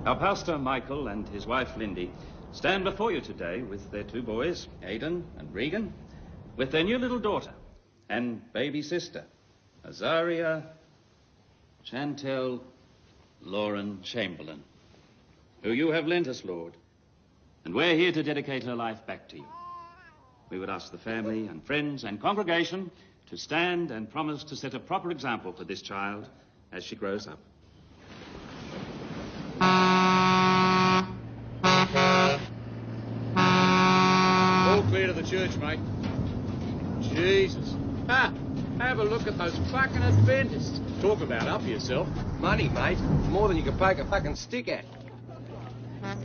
Our pastor, Michael, and his wife, Lindy, stand before you today with their two boys, Aidan and Regan, with their new little daughter and baby sister, Azaria Chantel Lauren Chamberlain, who you have lent us, Lord, and we're here to dedicate her life back to you. We would ask the family and friends and congregation to stand and promise to set a proper example for this child as she grows up. All clear to the church, mate. Jesus. Ha! Have a look at those fucking Adventists. Talk about up yourself. Money, mate. More than you can poke a fucking stick at. I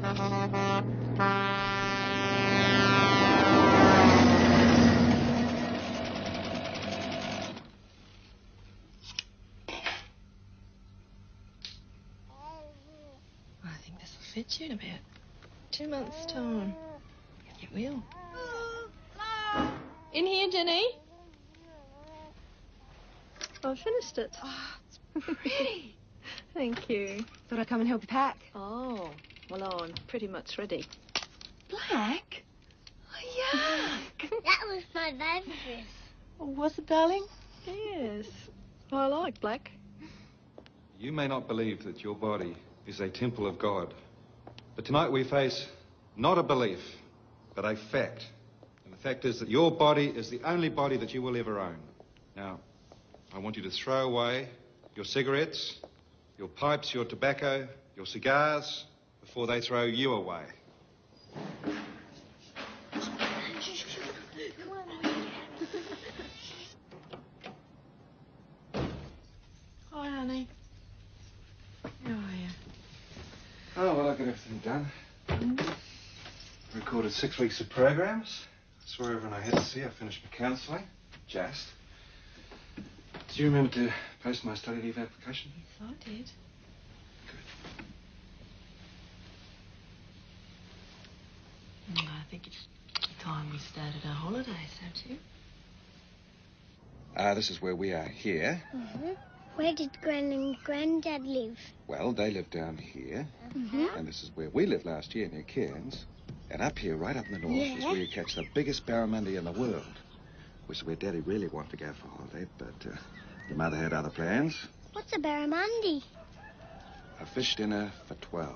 think this will fit you in about 2 months' time. It will. In here, Jenny. I finished it. Oh, it's pretty. Thank you. Thought I'd come and help you pack. Oh, well, I'm pretty much ready. Black? Oh, yuck. That was my baby dress. Oh, was it, darling? Yes. I like black. You may not believe that your body is a temple of God, but tonight we face not a belief, but a fact. And the fact is that your body is the only body that you will ever own. Now, I want you to throw away your cigarettes, your pipes, your tobacco, your cigars, before they throw you away. Hi, honey. How are you? Oh, well, I got everything done. Recorded 6 weeks of programs. Saw everyone I had to see. I finished my counselling. Just. Do you remember to post my study leave application? Yes, I did. Good. I think it's time we started our holidays, don't you? This is where we are here. Mm-hmm. Where did Gran and Granddad live? Well, they live down here. Mm-hmm. And this is where we lived last year, near Cairns. And up here, right up in the north, is Yeah. where you catch the biggest barramundi in the world. Which is where Daddy really wanted to go for holiday, but your mother had other plans. What's a barramundi? A fish dinner for 12.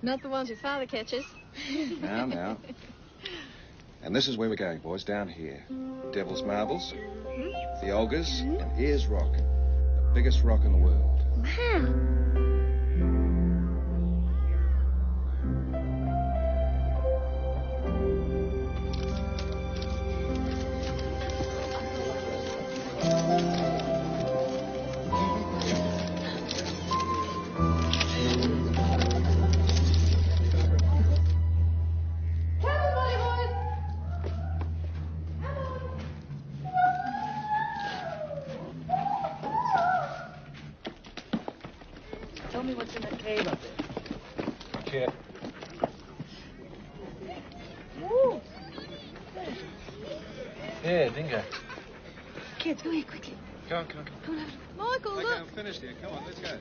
Not the ones your father catches. Now. And this is where we're going, boys, down here. Devil's Marbles, the Olgas, and Ayers Rock. The Biggest rock in the world. Wow. Tell me what's in that cave up there. Okay. Ooh. Yeah, dingo. Kids, go here quickly. Come on, come on, come on. Michael, Okay, look. I'm finished here. Come on, let's go.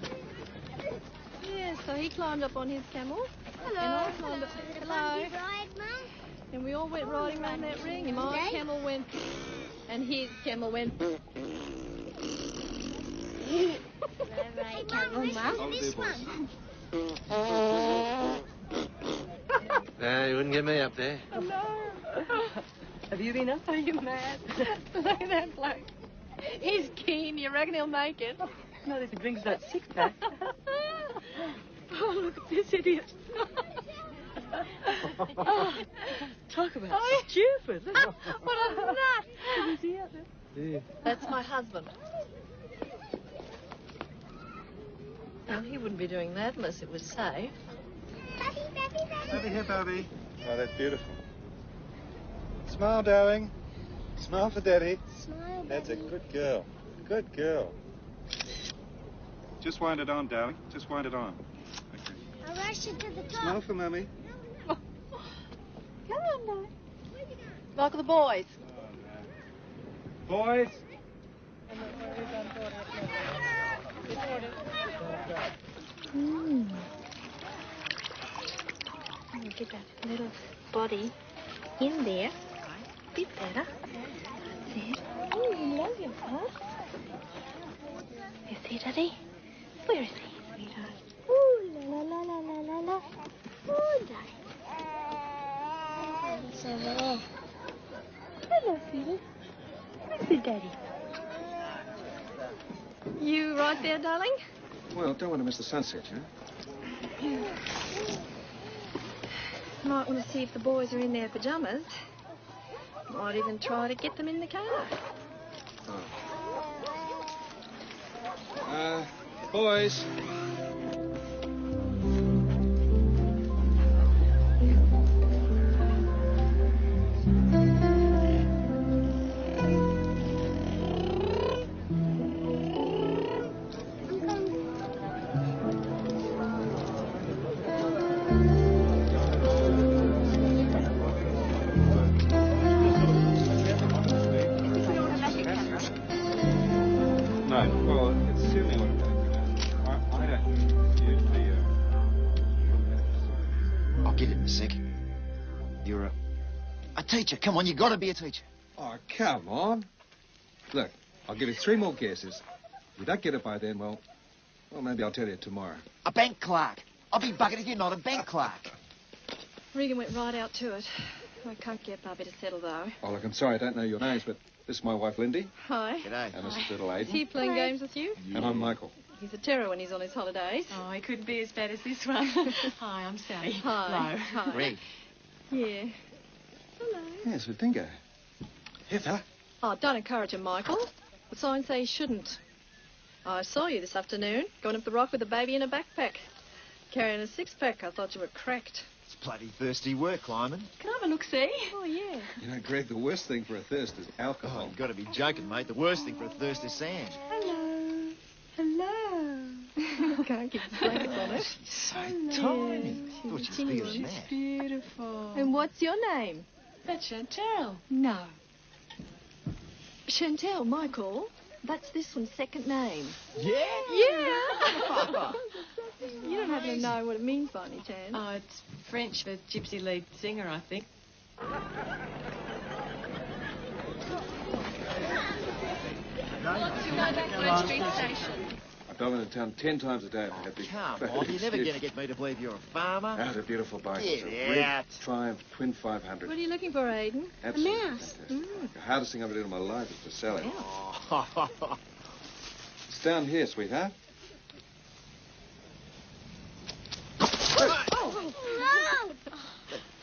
Yeah, so he climbed up on his camel. Hello. And I climbed up. Hello. Ride, Mum? And we all went riding around that ring. And my camel went. And his camel went. Right, camel, Mum. This one. No, you wouldn't get me up there. Oh, no. Have you been up? Are you mad? Look at that bloke. He's keen. You reckon he'll make it? No, this brings that six-pack. Oh, look at this idiot. Oh, talk about stupid. Look. What a nut. Can you see out there? Yeah. That's my husband. Now, he wouldn't be doing that unless it was safe. Over here, Bobby. Oh, that's beautiful. Smile, darling. Smile for Daddy. Smile, That's a Daddy. good girl. Good girl. Just wind it on, darling. Just wind it on. Okay. I'll rush you to the top. Smile for Mummy. Come on, boy. Like the boys. Boys. Get that little body in there. A bit better. That's it. Oh, you love him, huh? You see, Daddy? Where is he, sweetheart? Ooh, la la la la la la. Ooh, darling. Hello, sweetie. Where's your Daddy? You right there, darling? Well, don't want to miss the sunset, you know? Might want to see if the boys are in their pajamas. Might even try to get them in the car. Boys. No, well, it's certainly what I don't usually. I'll get it in a sec. You're a teacher. Come on, you got to be a teacher. Oh, come on. Look, I'll give you 3 more guesses. If you don't get it by then, well, maybe I'll tell you tomorrow. A bank clerk. I'll be buggered if you're not a bank clerk. Regan went right out to it. I can't get Bobby to settle, though. Oh, look, I'm sorry I don't know your names, but this is my wife, Lindy, Hi. G'day. and this is little Is Aiden, he playing games with you? and I'm Michael. He's a terror when he's on his holidays. Oh, he couldn't be as bad as this one. Hi, I'm Sally. Hi. Hi. Reg. Yeah. Hello. Yes, with Dingo. Here, fella. Oh, don't encourage him, Michael. The signs say you shouldn't. I saw you this afternoon, going up the rock with a baby in a backpack. Carrying a 6-pack. I thought you were cracked. It's bloody thirsty work climbing. Can I have a look-see? Oh, yeah. You know, Greg, the worst thing for a thirst is Oh, alcohol. you've got to be joking, mate. The worst thing for a thirst is sand. Hello. Hello. Can't keep his focus on it. She's so tiny. She's Thought a she was teeny bigger one. than that. Beautiful. And what's your name? That's Chantel. No. Chantel, Michael. That's this one's second name. Yeah? Yeah. You don't happen to know what it means by any chance? Oh, it's French for gypsy lead singer, I think. I dial into town 10 times a day if I had the... Come on, you're never going to get me to believe you're a farmer. That's a beautiful bike. Get It's a Red out. Triumph Twin 500. What are you looking for, Aiden? Absolutely mouse. fantastic. The hardest thing I've ever done in my life is to sell it. Oh. down here, sweetheart.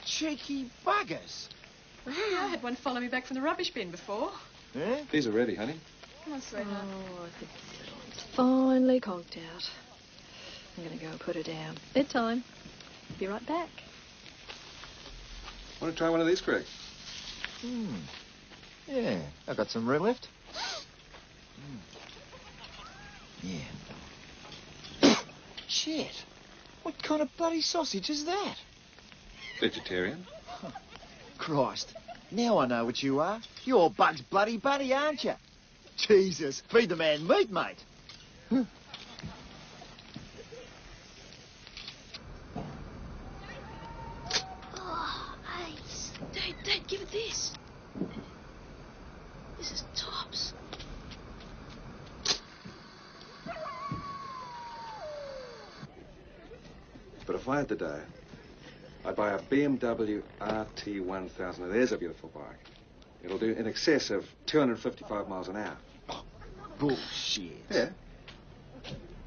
Cheeky buggers. I had one follow me back from the rubbish bin before. Yeah? These are ready, honey. Come on, sweetheart. Oh, I think it's finally conked out. I'm going to go and put her down. Bedtime. Be right back. Want to try one of these, Craig? Yeah, I've got some room left. Yeah. Shit. What kind of bloody sausage is that? Vegetarian. Christ. Now I know what you are. You're Bugs' bloody buddy, aren't you? Jesus. Feed the man meat, mate. Oh, ice. Dad, give it this. This is tops. But if I had the dough, I'd buy a BMW RT1000. Now, there's a beautiful bike. It'll do in excess of 255 miles an hour. Bullshit. Yeah.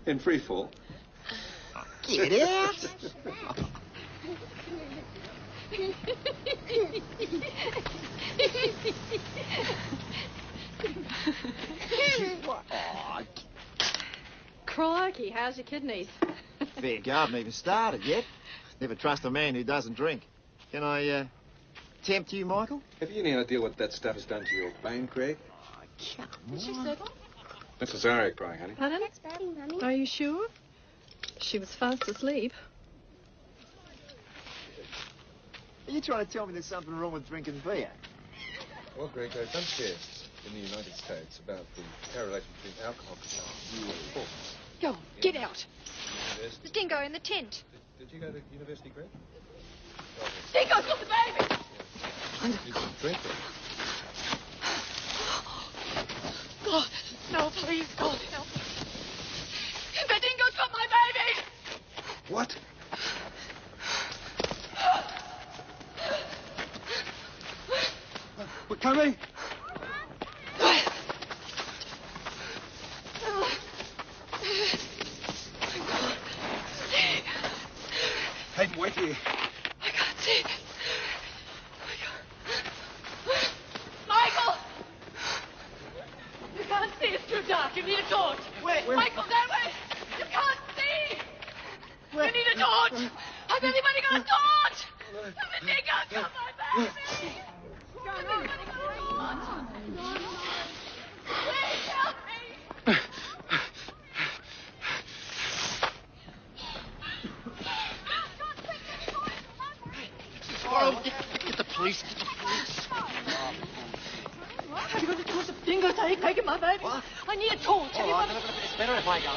In free fall. Get out. What? Oh, Crikey, how's your kidneys? fair go. I haven't even started yet. Never trust a man who doesn't drink. Can I, tempt you, Michael? Have you any idea what that stuff has done to your bone, Craig? Oh, come on. Did she settle? That's Azaria crying, honey. Pardon? That's Daddy, Mummy. Are you sure? She was fast asleep. Are you trying to tell me there's something wrong with drinking beer? Well, Greg, they've done tests in the United States about the correlation between alcohol consumption and performance. Go, get out. The dingo in the tent. Did you go to university, Greg? Dingo's got the baby. You didn't drink it. God, no, please, God, help me. The dingo's got my baby. What? We're coming. Hayden, wait here. I can't see. Michael! You can't see. It's too dark. You need a torch. Where? Michael, that way. You can't see. You need a torch. Has anybody got a torch? The dingo's got my baby. Has anybody got a torch? Please help me. Oh, get the police. Get the police. Have you got a torch? The dingo's taking my baby. What? I need a torch. Have you got a... It's better if I go.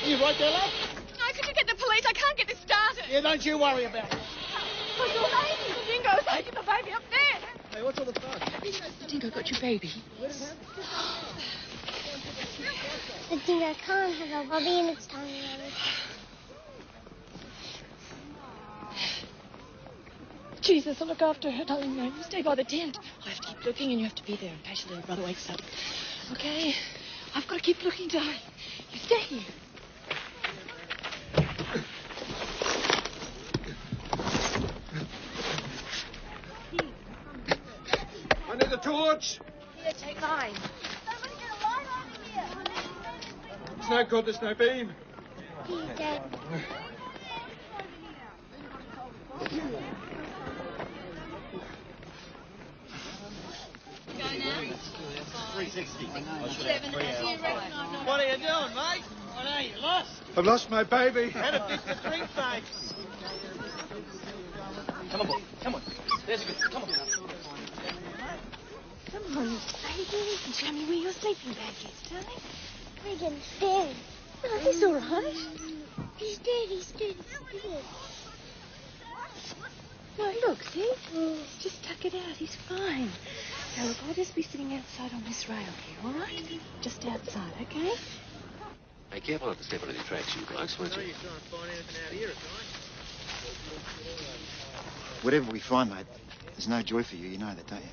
You right there, love? No, could you get the police? I can't get this started. Yeah, don't you worry about it. What's your baby? The dingo's taking the baby up there. Hey, what's all the fuss? The dingo got your baby. The dingo can't have a bobby in its tongue, Mummy. Jesus, I'll look after her, darling. No, you stay by the tent. I have to keep looking, and you have to be there in case your little brother wakes up. Okay? I've got to keep looking, darling. You stay here. I need a torch. Here, take mine. It's no good, there's no beam. He's dead. What are you doing, mate? I know you lost. I've lost my baby. Had a bit to drink, thanks. Come on, boy. Come on. There's a good. Come on. Come on, baby. And show me where your sleeping bag is, darling. Regan's dead. Oh, he's all right. He's dead, he's dead, he's dead. No, look, see? Just tuck it out. He's fine. Now, look, I'll just be sitting outside on this rail here, all right? Just outside, okay? Be careful not to step on any tracks, you blokes, won't you? Whatever we find, mate, there's no joy for you. You know that, don't you?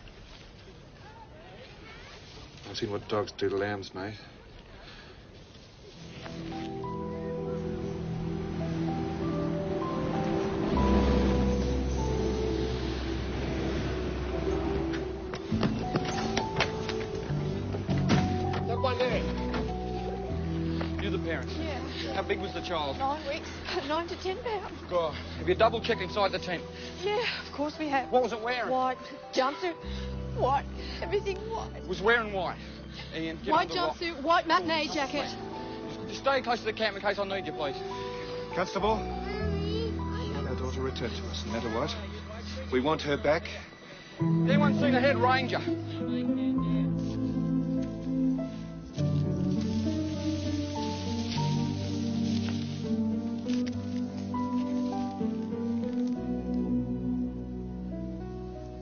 I've seen what dogs do to lambs, mate. That one there. You're the parents? Yeah. How big was the child? 9 weeks. 9 to 10 pounds. God. Have you double-checked inside the tent? Yeah, of course we have. What was it wearing? White jumpsuit. White. Everything white. It was wearing white. Ian, get White on the jumpsuit, white matinee jacket. Just stay close to the camp in case I need you, please. Constable, our daughter returned to us, no matter what. We want her back. Anyone seen a head ranger?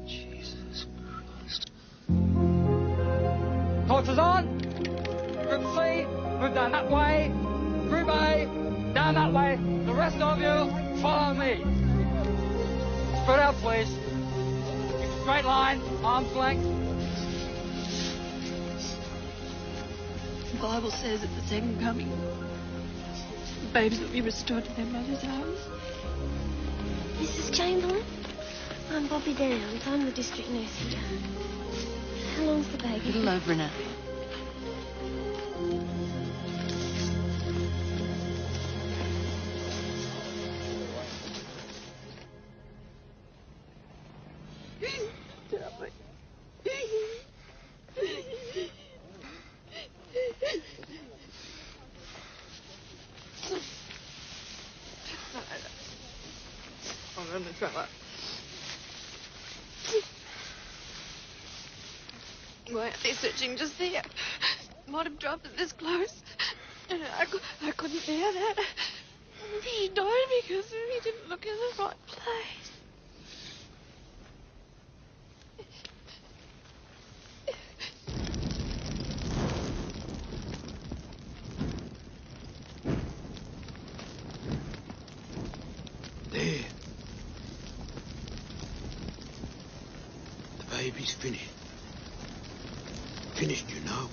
Jesus Christ. Torches on. Group C, move down that way. Group A, down that way. The rest of you, follow me. Spread out, please. Keep a straight line, arm's length. The Bible says at the second coming, the babies will be restored to their mother's arms. Mrs. Chamberlain? I'm Bobby Downs. I'm the district nurse here. How long's the baby? A little over an hour. On the trailer. Why aren't they searching just there? Might have dropped it this close. And I couldn't bear that. He died because he didn't look in the right place. There. The baby's finished. Finished, you know.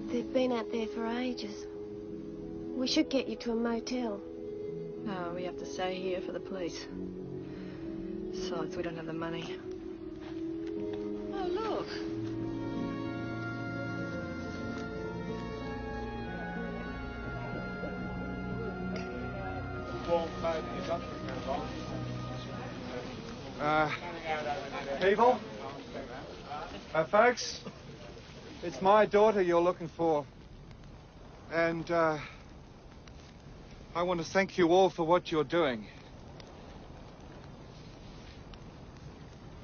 They've been out there for ages. We should get you to a motel. No, we have to stay here for the police. Besides, we don't have the money. Oh, look. People? Folks? It's my daughter you're looking for. And, I want to thank you all for what you're doing.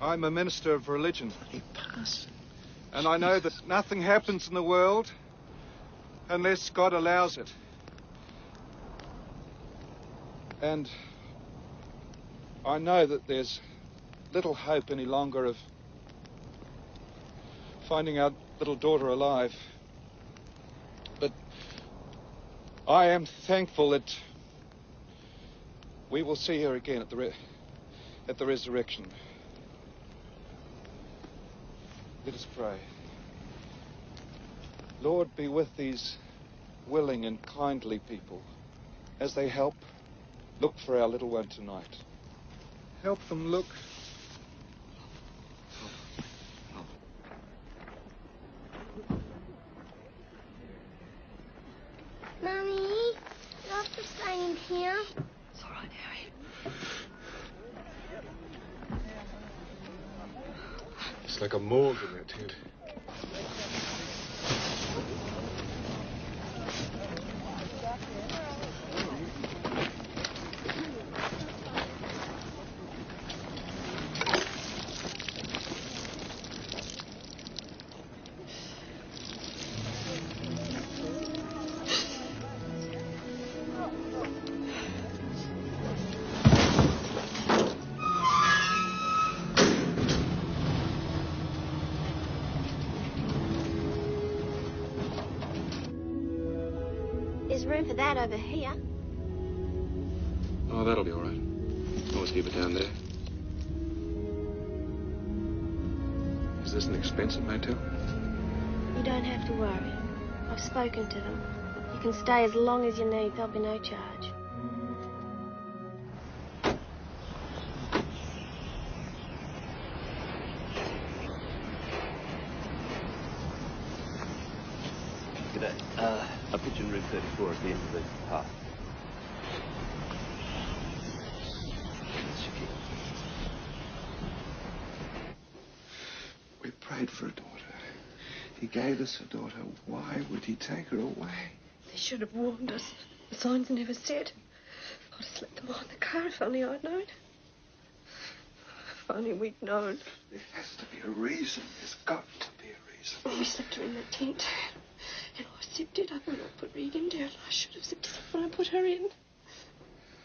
I'm a minister of religion. And I know that nothing happens in the world unless God allows it. And I know that there's little hope any longer of finding our little daughter alive. But I am thankful that we will see her again at the resurrection. Let us pray. Lord, be with these willing and kindly people as they help look for our little one tonight. Help them look. Mummy, you have to stay in here. It's all right, Harry. It's like a morgue in that tent. There's room for that over here. Oh, that'll be all right. Always keep it down there. Is this an expensive motel? You don't have to worry. I've spoken to them. You can stay as long as you need. There'll be no charge. G'day. I'll put you in room 34 at the end of the path. We prayed for a daughter. He gave us a daughter. Why would he take her away? They should have warned us. The signs never said. I'd have slipped them on the car if only I'd known. If only we'd known. There has to be a reason. There's got to be a reason. We slipped her in the tent. And I zipped it up when I put Regan down. I should have zipped it up when I put her in.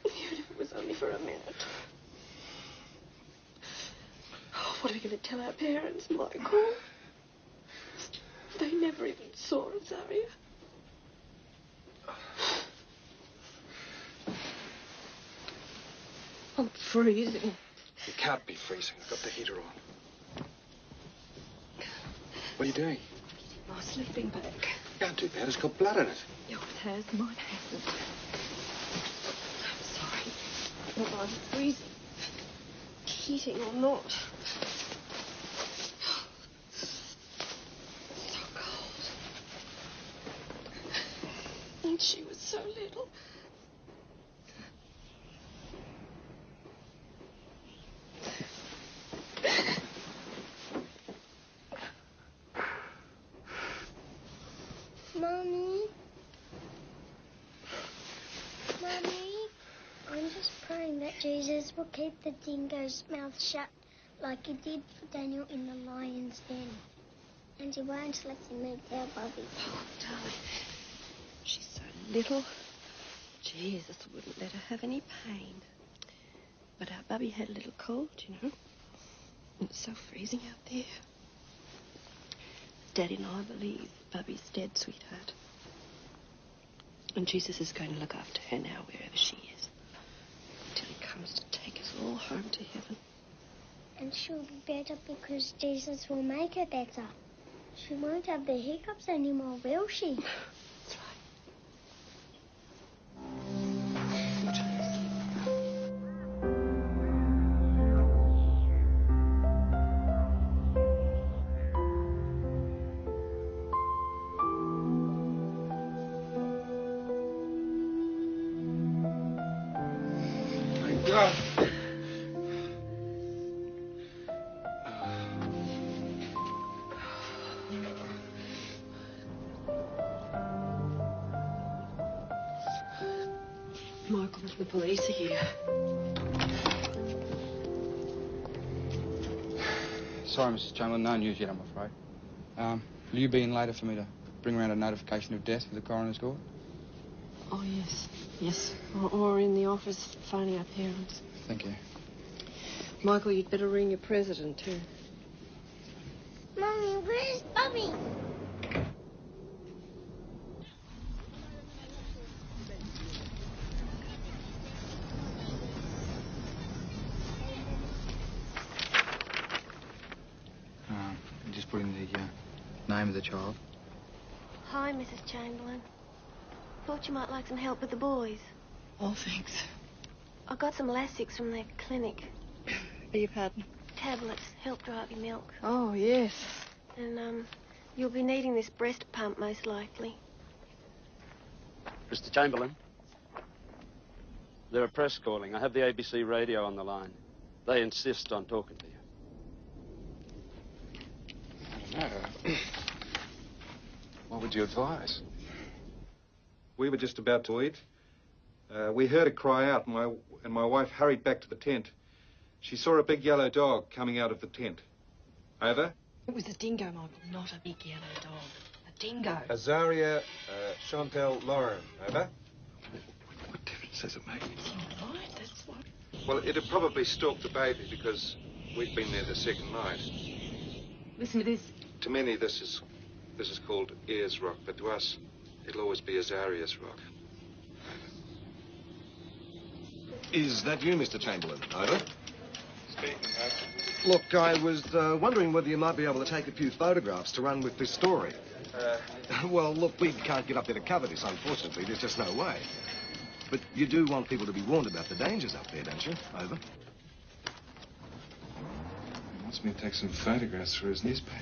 Even if it was only for a minute. Oh, what are we going to tell our parents, Michael? They never even saw us, Aria. I'm freezing. You can't be freezing. I've got the heater on. What are you doing? My sleeping bag. Can't do that. It's got blood in it. Yours has, mine hasn't. I'm sorry. Not I'm freezing. Heating or not. So cold. And she was so little. Mummy? I'm just praying that Jesus will keep the dingo's mouth shut like he did for Daniel in the lion's den. And he won't let him eat our Bobby. Oh, darling. She's so little. Jesus wouldn't let her have any pain. But our Bubby had a little cold, you know. And it's so freezing out there. Daddy and I believe Bubby's dead, sweetheart. And Jesus is going to look after her now, wherever she is. Till he comes to take us all home to heaven. And she'll be better because Jesus will make her better. She won't have the hiccups anymore, will she? That's right. Michael, the police are here. Sorry, Mrs. Chamberlain, no news yet, I'm afraid. Will you be in later for me to bring around a notification of death for the coroner's court? Oh, yes. Yes. Or in the office, phoning our parents. Thank you. Michael, you'd better ring your president, too. Mummy, where's Bubby? Just put in the name of the child. Hi, Mrs. Chamberlain. Thought you might like some help with the boys. Oh, thanks. I got some elastics from their clinic. Beg your pardon? Tablets, help dry up your milk. Oh, yes. And, you'll be needing this breast pump, most likely. Mr. Chamberlain? They're a press calling. I have the ABC radio on the line. They insist on talking to you. I don't know. What would you advise? We were just about to eat. We heard a cry out, and my wife hurried back to the tent. She saw a big yellow dog coming out of the tent. Over? It was a dingo, Michael, not a big yellow dog. A dingo. Azaria Chantel Lauren. Over? What difference does it make? It's not right, that's what... Well, it had probably stalked the baby because we'd been there the second night. Listen to this. To many, this is called Ayers Rock, but to us, it'll always be Azaria's Rock. Is that you, Mr. Chamberlain? Over. Speaking, Look, I was wondering whether you might be able to take a few photographs to run with this story. Well, look, we can't get up there to cover this, unfortunately. There's just no way. But you do want people to be warned about the dangers up there, don't you? Over. He wants me to take some photographs for his newspaper.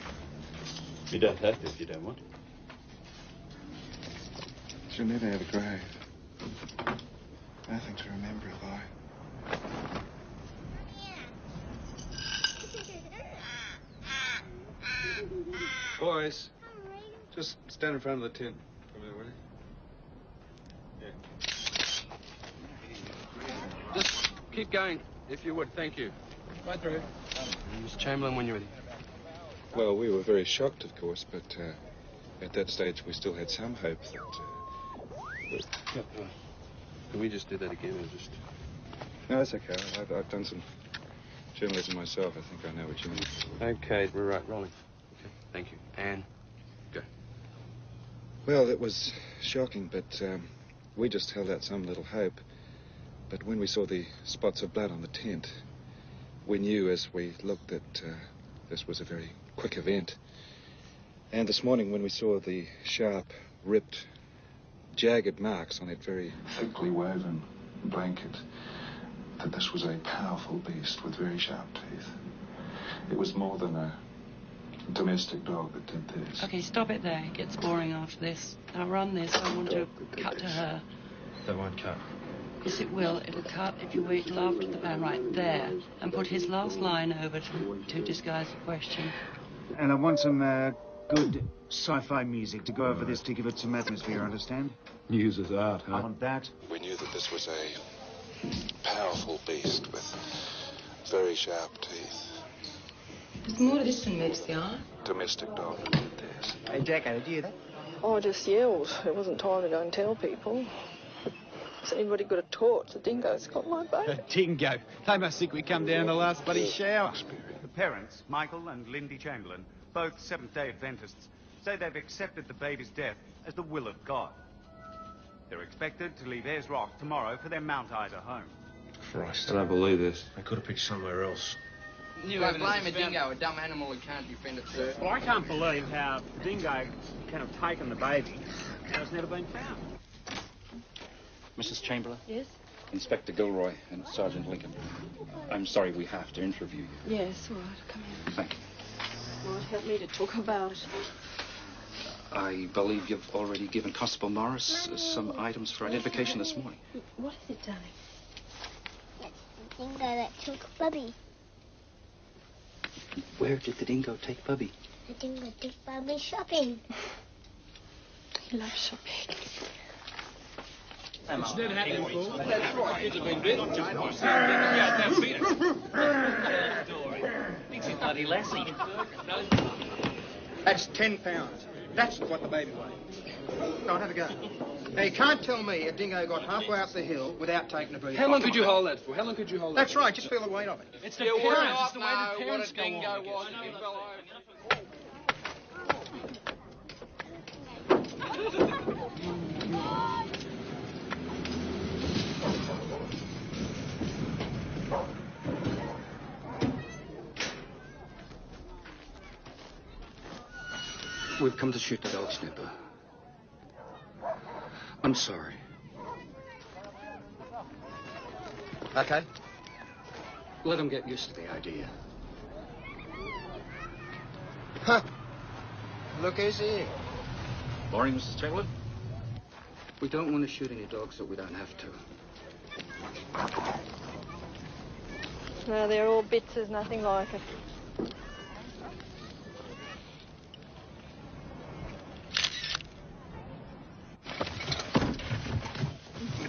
You don't have to if you don't want. She'll never have a grave. Nothing to remember her by. Boys, just stand in front of the tent for a minute, will you? Yeah. Just keep going, if you would. Thank you. Right through. Mr. Chamberlain, when you're ready. Well, we were very shocked, of course, but at that stage we still had some hope that... Can we just do that again or just... No, that's okay. I've done some journalism myself. I think I know what you mean. Okay, we're right, rolling. Okay, thank you. And go. Well, it was shocking, but we just held out some little hope. But when we saw the spots of blood on the tent, we knew as we looked that this was a very quick event. And this morning when we saw the sharp, ripped, jagged marks on that very Thickly woven blanket, that this was a powerful beast with very sharp teeth. It was more than a domestic dog that did this. Okay, stop it there. It gets boring after this. Now run this. I want to cut to her. That won't cut. Yes, it will. It'll cut if you wait till after the pan right there and put his last line over to disguise the question. And I want some good sci-fi music to go over this to give it some atmosphere, understand? News is art, huh? I want that. We knew that this was a powerful beast with very sharp teeth. There's more to this than meets the eye. Domestic dog that did this. Hey, Jacko, did you hear that? Oh, I just yelled. It wasn't time to go and tell people. Has anybody got a torch? The dingo's got my baby. A dingo. They must think we come down the last bloody shower. The parents, Michael and Lindy Chamberlain, both Seventh-day Adventists, say they've accepted the baby's death as the will of God. They're expected to leave Ayers Rock tomorrow for their Mount Ida home. Christ, I don't believe this. They could have picked somewhere else. Don't blame a dingo, a dumb animal who can't defend itself. Well, I can't believe how the dingo can have taken the baby and it's never been found. Mrs. Chamberlain? Yes? Inspector Gilroy and Sergeant Lincoln. I'm sorry we have to interview you. Yes, all right. Come in. Thank you. Might help me to talk about it. I believe you've already given Constable Morris some items for identification this morning. What is it, darling? That's the dingo that took Bubby. Where did the dingo take Bubby? The dingo took Bubby shopping. He loves shopping. It's never happened before. That's right. Kids have been bitten. Thinks he's bloody lassie. That's 10 pounds. That's what the baby weighed. Go on, have a go. Now, you can't tell me a dingo got halfway up the hill without taking a breath. How long could you hold that for? How long could you hold that That's for? right, just feel the weight of it. It's the parents. It's the way the parents go on. was. We've come to shoot the dog sniffer. I'm sorry. Okay. Let him get used to the idea. Huh. Look who's here. Morning, Mrs. Chamberlain. We don't want to shoot any dogs that we don't have to. No, they're all bits. There's nothing like it.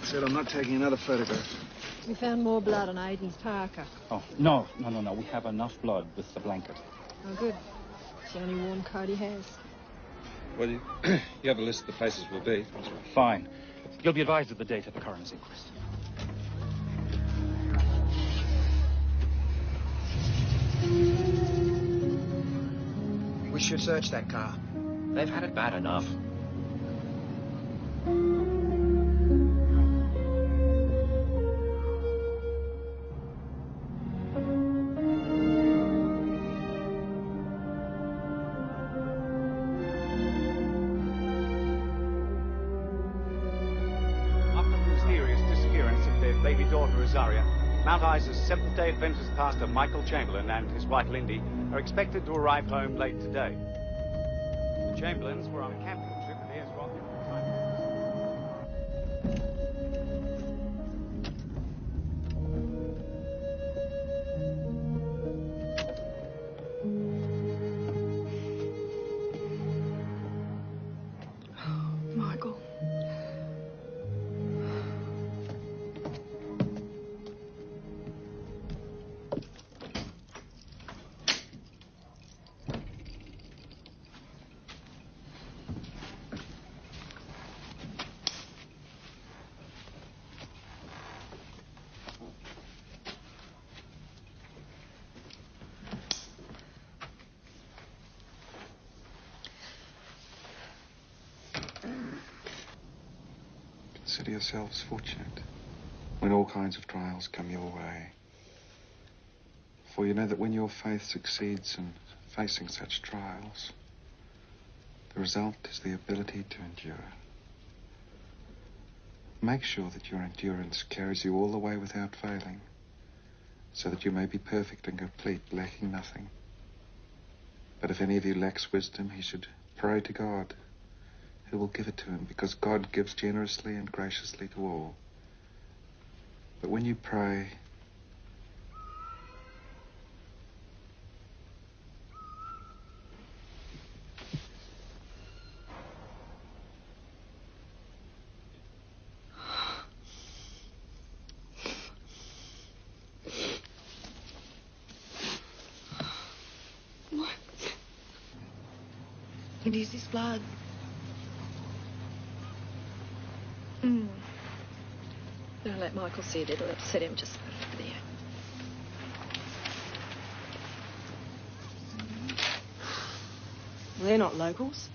Said I'm not taking another photograph. We found more blood on Aiden's parka. Oh, no. We have enough blood with the blanket. Oh, good. It's the only warm coat he has. Well, you have a list of the places we'll be. Fine. You'll be advised of the date of the coroner's inquest. We should search that car. They've had it bad enough. Azaria, Mount Isa's Seventh-day Adventist pastor Michael Chamberlain and his wife Lindy are expected to arrive home late today. The Chamberlains were on a camping trip at Ayers Rock at the time. Michael. Consider yourselves fortunate when all kinds of trials come your way. For you know that when your faith succeeds in facing such trials, the result is the ability to endure. Make sure that your endurance carries you all the way without failing, so that you may be perfect and complete, lacking nothing. But if any of you lacks wisdom, he should pray to God, who will give it to him, because God gives generously and graciously to all. But when you pray, It is his blood. Don't let Michael see it. It'll upset him. Just there. They're not locals.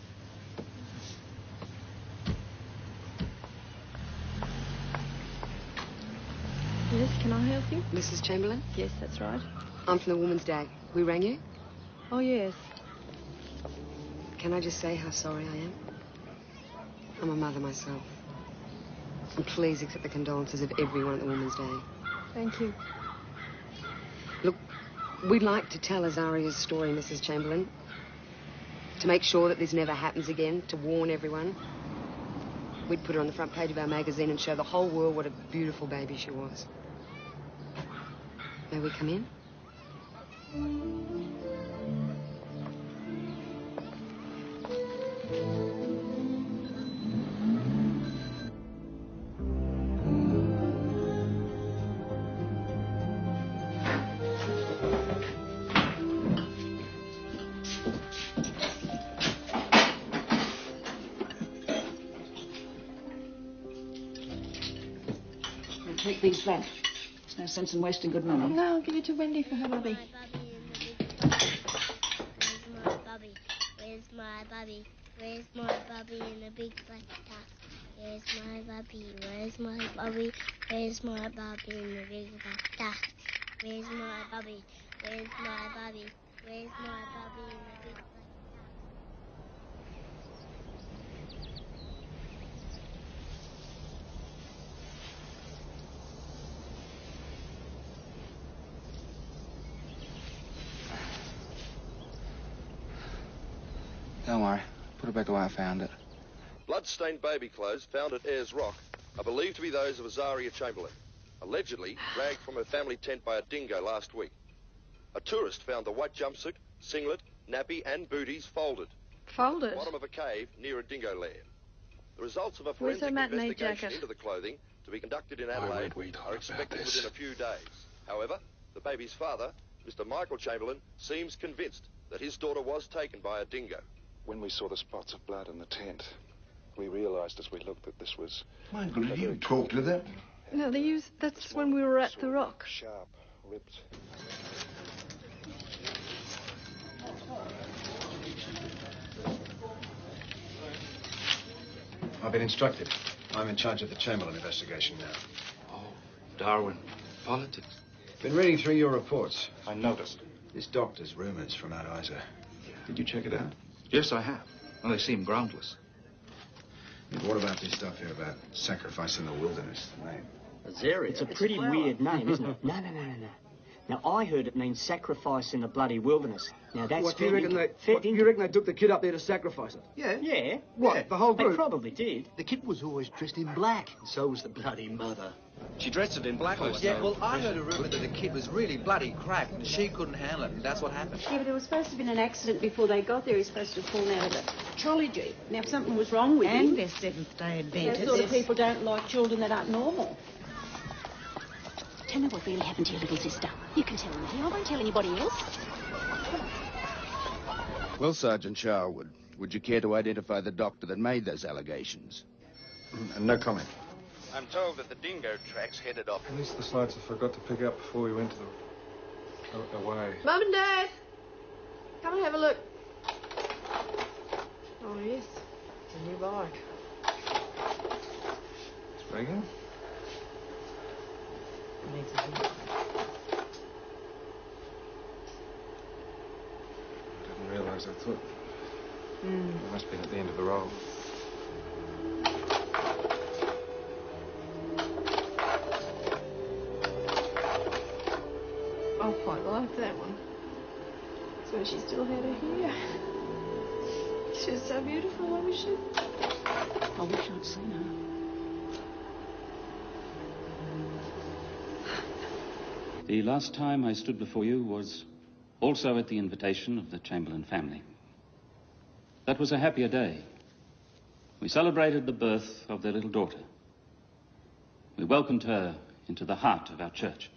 Yes, can I help you? Mrs. Chamberlain? Yes, that's right. I'm from the Woman's Day. We rang you? Oh, yes. Can I just say how sorry I am? I'm a mother myself. And please accept the condolences of everyone at the Woman's Day. Thank you. Look, we'd like to tell Azaria's story, Mrs. Chamberlain. To make sure that this never happens again, to warn everyone. We'd put her on the front page of our magazine and show the whole world what a beautiful baby she was. May we come in? Take things flat. There's no sense in wasting good money. No, I'll give it to Wendy for her bubby. Where's my bubby? Where's my bubby in a big black duck? Where's my bubby? Where's my bubby? Where's my bubby in a big black duck? Where's my bubby? Where's my bubby? Where's my bubby in a big black duck? Don't worry. Put it back the way I found it. Blood-stained baby clothes found at Ayers Rock are believed to be those of Azaria Chamberlain, allegedly dragged from her family tent by a dingo last week. A tourist found the white jumpsuit, singlet, nappy and booties folded. Folded? At the bottom of a cave near a dingo lair. The results of a Where's her forensic matinee investigation jacket? into the clothing to be conducted in Adelaide are expected within a few days. However, the baby's father, Mr. Michael Chamberlain, seems convinced that his daughter was taken by a dingo. when we saw the spots of blood in the tent, we realized as we looked that this was... Michael, did you talk to them? No, they used... That's when we were at the rock. Sharp, ripped... I've been instructed. I'm in charge of the Chamberlain investigation now. Oh, Darwin. Politics. Been reading through your reports. I noticed. This doctor's rumors from Mount Isa. Did you check it out? Yes, I have. Well, they seem groundless. And what about this stuff here about sacrifice in the wilderness? Azaria? It's a pretty weird name, isn't it? No. Now, I heard it means sacrifice in the bloody wilderness. Now, that's What, you reckon they took the kid up there to sacrifice it? Yeah. What, Yeah. the whole group? They probably did. The kid was always dressed in black. So was the bloody mother. She dressed it in black or Yeah, well, I heard a rumour that the kid was really bloody cracked and she couldn't handle it, and that's what happened. Yeah, but there was supposed to have been an accident before they got there. He was supposed to have fallen out of the trolley jeep. Now, if something was wrong with him... And they're Seventh-day Adventists. Those sort of people don't like children that aren't normal. Tell me what really happened to your little sister. You can tell me. I won't tell anybody else. Well, Sergeant Charwood, would you care to identify the doctor that made those allegations? No comment. I'm told that the dingo tracks headed off. At least the sites I forgot to pick up before we went to the away. Mum and Dad, come and have a look. Oh, yes. It's a new bike. Regan? Needs a new. I didn't realise. I thought it must have been at the end of the roll. I quite like that one. So she still had her hair. She was so beautiful, I wish I'd seen her. The last time I stood before you was also at the invitation of the Chamberlain family. That was a happier day. We celebrated the birth of their little daughter. We welcomed her into the heart of our church,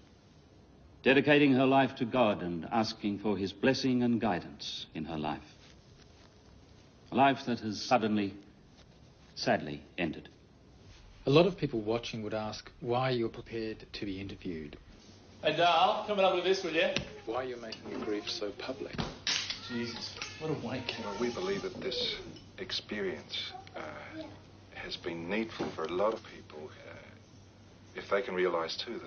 dedicating her life to God and asking for his blessing and guidance in her life. A life that has suddenly, sadly, ended. A lot of people watching would ask why you're prepared to be interviewed. Hey, Dale, coming up with this, will you? Why you're making your grief so public. Jesus, what a wank. Well, we believe that this experience has been needful for a lot of people. If they can realise, too,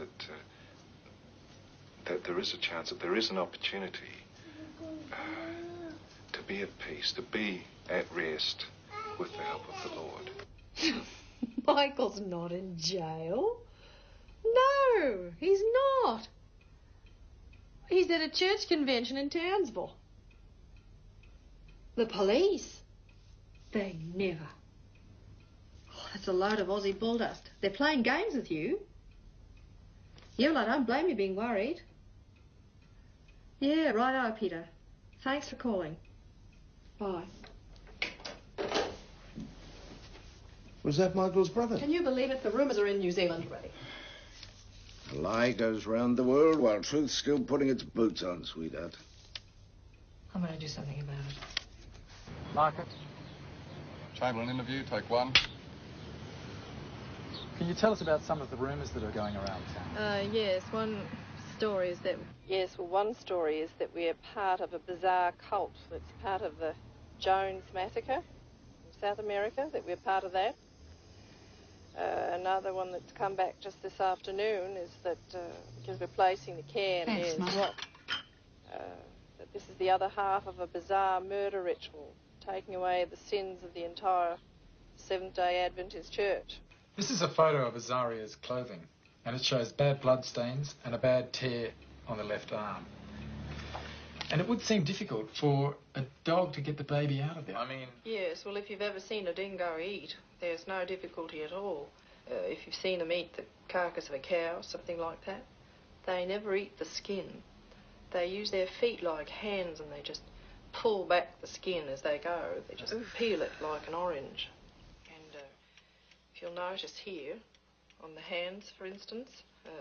that there is a chance, that there is an opportunity to be at peace, to be at rest with the help of the Lord. Michael's not in jail. No, he's not. He's at a church convention in Townsville. The police? They never. Oh, that's a load of Aussie bulldust. They're playing games with you. Yeah, well, I don't blame you being worried. Yeah, righto, Peter. Thanks for calling. Bye. Was that Michael's brother? Can you believe it? The rumours are in New Zealand already. A lie goes round the world while truth's still putting its boots on, sweetheart. I'm going to do something about it. Market. Chamberlain interview, take one. Can you tell us about some of the rumours that are going around town? Yes, one story is that we're part of a bizarre cult that's part of the Jones massacre in South America, that we're part of that. Another one that's come back just this afternoon is that, because we're placing the can, Thanks, Mum. that this is the other half of a bizarre murder ritual, taking away the sins of the entire Seventh-day Adventist church. This is a photo of Azaria's clothing, and it shows bad blood stains and a bad tear on the left arm. And it would seem difficult for a dog to get the baby out of there. I mean... Yes, well, if you've ever seen a dingo eat, there's no difficulty at all. If you've seen them eat the carcass of a cow or something like that, they never eat the skin. They use their feet like hands and they just pull back the skin as they go. They just peel it like an orange. And if you'll notice here, on the hands, for instance,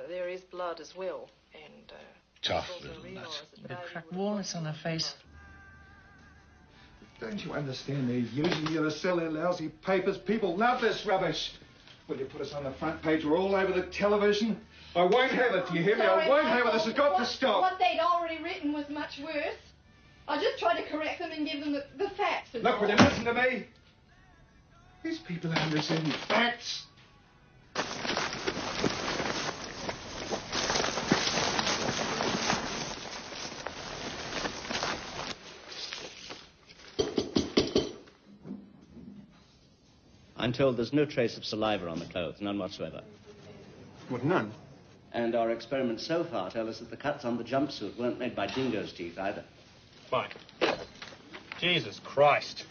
there is blood as well. And tough little nut. The cracked walnuts on her face. Don't you understand? They're using you to sell their lousy papers. People love this rubbish. Will you put us on the front page? We're all over the television. I won't have it. Do you hear me? I won't have it. This has got to stop. What they'd already written was much worse. I just tried to correct them and give them the facts. Look, will you listen to me? These people aren't listening to facts. I'm told there's no trace of saliva on the clothes, none whatsoever. What, none? And our experiments so far tell us that the cuts on the jumpsuit weren't made by dingo's teeth either. Mike. Jesus Christ.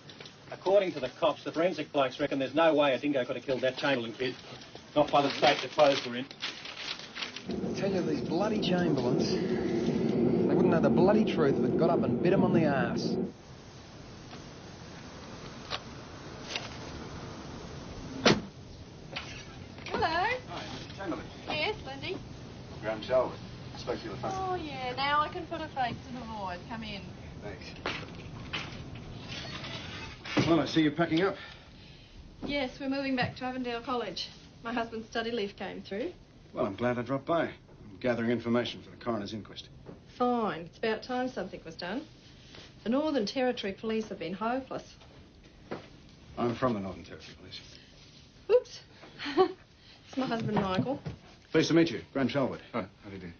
According to the cops, the forensic blokes reckon there's no way a dingo could have killed that Chamberlain kid. Not by the state the clothes were in. I tell you, these bloody Chamberlains, they wouldn't know the bloody truth if it got up and bit them on the arse. Hello. Hi, Mr. Chamberlain. Yes, Lindy. Graham Charlwood. Spoke to you on the phone. Oh, yeah, now I can put a face to the void. Come in. Thanks. Well, I see you're packing up. Yes, we're moving back to Avondale College. My husband's study leave came through. Well, I'm glad I dropped by. I'm gathering information for the coroner's inquest. Fine. It's about time something was done. The Northern Territory Police have been hopeless. I'm from the Northern Territory Police. Oops. It's my husband, Michael. Pleased to meet you. Graham Charlwood. Hi, how do you do?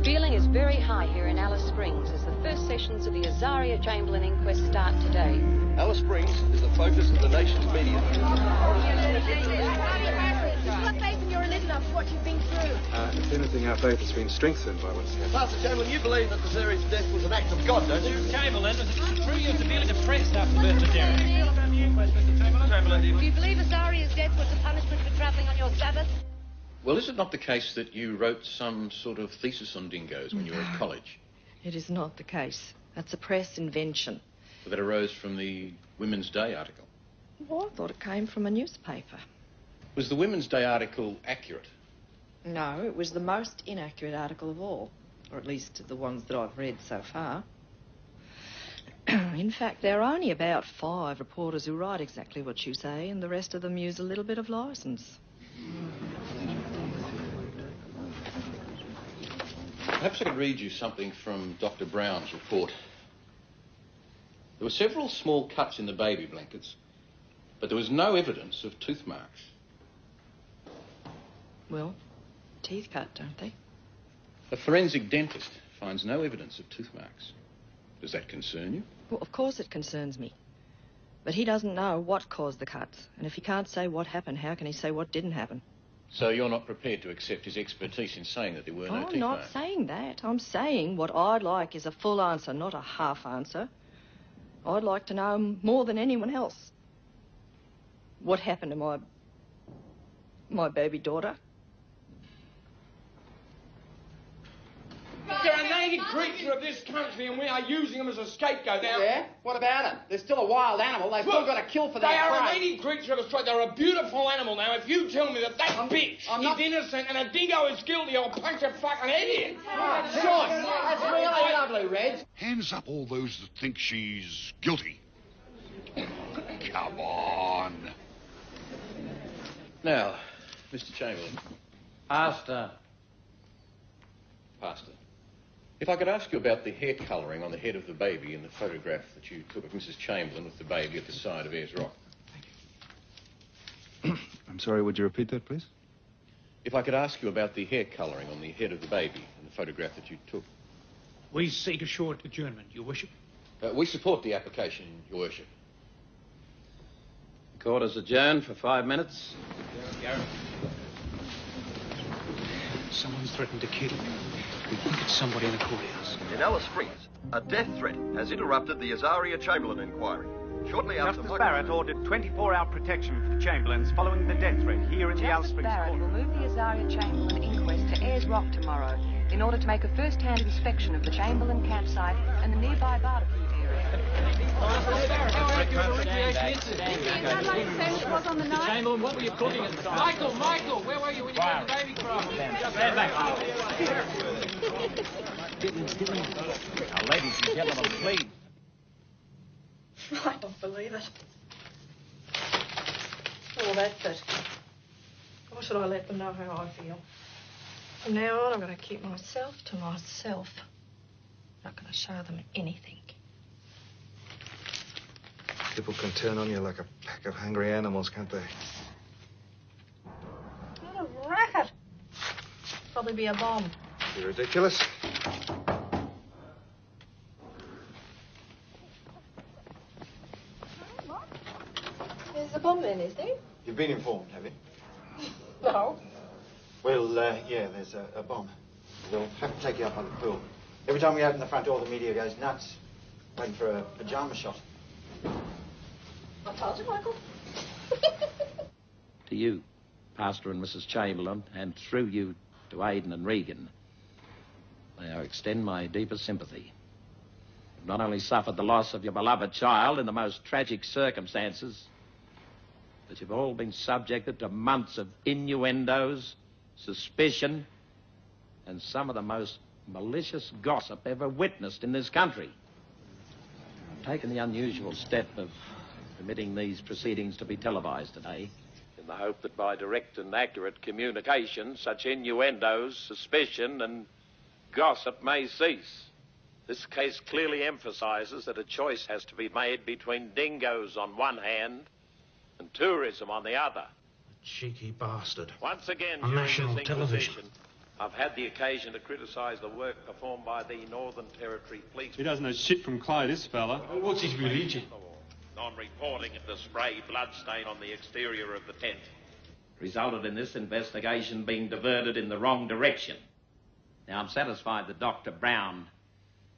Feeling is very high here in Alice Springs as the first sessions of the Azaria Chamberlain inquest start today. Alice Springs is the focus of the nation's media. What faith in your religion after what you've been through? If anything, our faith has been strengthened by what's happened. Pastor Chamberlain, you believe that the Zari's death was an act of God, don't you? Chamberlain, was it true you were severely depressed after the birth of Derek? Do you believe Azaria's death was a punishment for travelling on your Sabbath? Well, is it not the case that you wrote some sort of thesis on dingoes when you were at college? It is not the case. That's a press invention. That arose from the Women's Day article. Well, I thought it came from a newspaper. Was the Women's Day article accurate? No, it was the most inaccurate article of all. Or at least the ones that I've read so far. In fact, there are only about 5 reporters who write exactly what you say, and the rest of them use a little bit of licence. Perhaps I could read you something from Dr. Brown's report. There were several small cuts in the baby blankets, but there was no evidence of tooth marks. Well, teeth cut, don't they? A forensic dentist finds no evidence of tooth marks. Does that concern you? Well, of course it concerns me. But he doesn't know what caused the cuts. And if he can't say what happened, how can he say what didn't happen? So you're not prepared to accept his expertise in saying that there were no teeth I'm not marks? saying that. I'm saying what I'd like is a full answer, not a half answer. I'd like to know more than anyone else. What happened to my baby daughter? They're a native creature of this country and we are using them as a scapegoat now. Yeah? What about it? They're still a wild animal. They've still got to kill for their They are prey. a native creature of Australia. They're a beautiful animal. Now, if you tell me that bitch is innocent and a dingo is guilty, I'll punch your fucking head in. Sure. That's really lovely, Reg. Hands up all those that think she's guilty. Come on. Now, Mr. Chamberlain. Pastor. If I could ask you about the hair colouring on the head of the baby in the photograph that you took of Mrs. Chamberlain with the baby at the side of Ayers Rock. I'm sorry, would you repeat that, please? If I could ask you about the hair colouring on the head of the baby in the photograph that you took. We seek a short adjournment, Your Worship. We support the application, Your Worship. The court is adjourned for 5 minutes. Someone's threatened to kill him. We think it's somebody in the courthouse. In Alice Springs, a death threat has interrupted the Azaria Chamberlain inquiry. Shortly after... Justice Barrett ordered 24-hour protection for the Chamberlains following the death threat here in the Alice Springs Barrett court. will move the Azaria Chamberlain inquest to Ayers Rock tomorrow in order to make a first-hand inspection of the Chamberlain campsite and the nearby barbecue area. Chamberlain, what were you cooking at the time? Michael, where were you when you got the baby from? Stand back. Now, ladies and gentlemen, please. I don't believe it. Oh, that's it. Why should I let them know how I feel? From now on, I'm going to keep myself to myself. I'm not going to show them anything. People can turn on you like a pack of hungry animals, can't they? What a racket. Probably be a bomb. You're ridiculous. There's a bomb then, is there? You've been informed, have you? No. Well, yeah, there's a bomb. We'll have to take you up on the pool. Every time we open the front door, the media goes nuts, waiting for a pyjama shot. I told you, Michael. To you, Pastor and Mrs. Chamberlain, and through you to Aidan and Regan, may I extend my deepest sympathy. You've not only suffered the loss of your beloved child in the most tragic circumstances, but you've all been subjected to months of innuendos, suspicion, and some of the most malicious gossip ever witnessed in this country. I've taken the unusual step of permitting these proceedings to be televised today, in the hope that by direct and accurate communication, such innuendos, suspicion, and gossip may cease. This case clearly emphasises that a choice has to be made between dingoes on one hand and tourism on the other. Cheeky bastard. Once again, On during national this television. inquisition, I've had the occasion to criticise the work performed by the Northern Territory Police. He doesn't know shit from clay, this fella. What's his religion? On reporting of the spray bloodstain on the exterior of the tent, resulted in this investigation being diverted in the wrong direction. Now, I'm satisfied that Dr. Brown,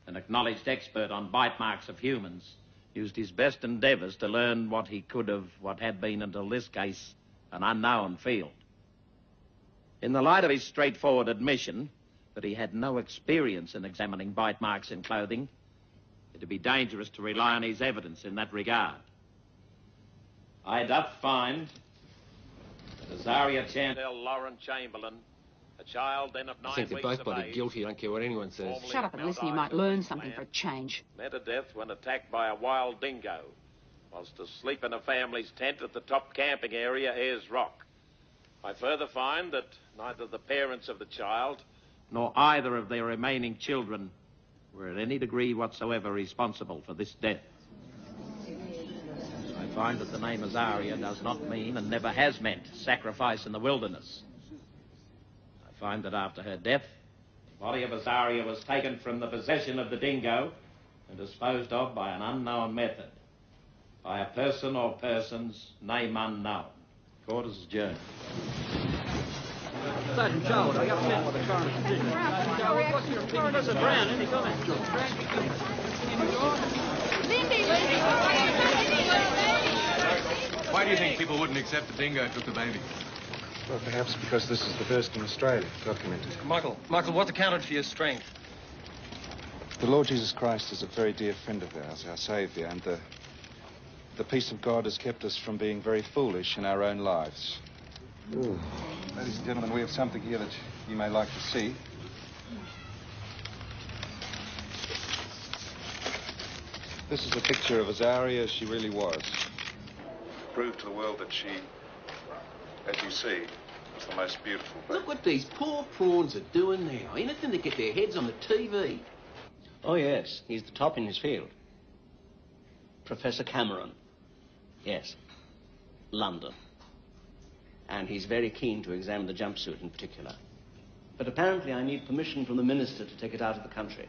an acknowledged expert on bite marks of humans, used his best endeavours to learn what he could of what had been, until this case, an unknown field. In the light of his straightforward admission that he had no experience in examining bite marks in clothing, it'd be dangerous to rely on his evidence in that regard. I doth find that Azaria Chantel Lauren Chamberlain, a child then of 9 I think they're weeks both of bloody age, guilty. I don't care what anyone says. Shut up and listen. You might learn something for a change. met a death when attacked by a wild dingo, whilst asleep in a family's tent at the top camping area, Ayers Rock. I further find that neither the parents of the child nor either of their remaining children were in any degree whatsoever responsible for this death. I find that the name Azaria does not mean, and never has meant, sacrifice in the wilderness. I find that after her death, the body of Azaria was taken from the possession of the dingo and disposed of by an unknown method, by a person or persons, name unknown. Court is adjourned. Sergeant Charles, are you up to date with the coroner's decision? Sergeant Charles, what's your opinion? Professor Brown, any comments? Why do you think people wouldn't accept the dingo took the baby? Well, perhaps because this is the first in Australia documented. Michael, what accounted for your strength? The Lord Jesus Christ is a very dear friend of ours, our Saviour, and the peace of God has kept us from being very foolish in our own lives. Ooh. Ladies and gentlemen, we have something here that you may like to see. This is a picture of Azaria as she really was. Prove to the world that she, as you see, was the most beautiful baby. Look what these poor prawns are doing now. Anything to get their heads on the TV. Oh, yes. He's the top in his field. Professor Cameron. Yes. London. And he's very keen to examine the jumpsuit in particular. But apparently I need permission from the minister to take it out of the country.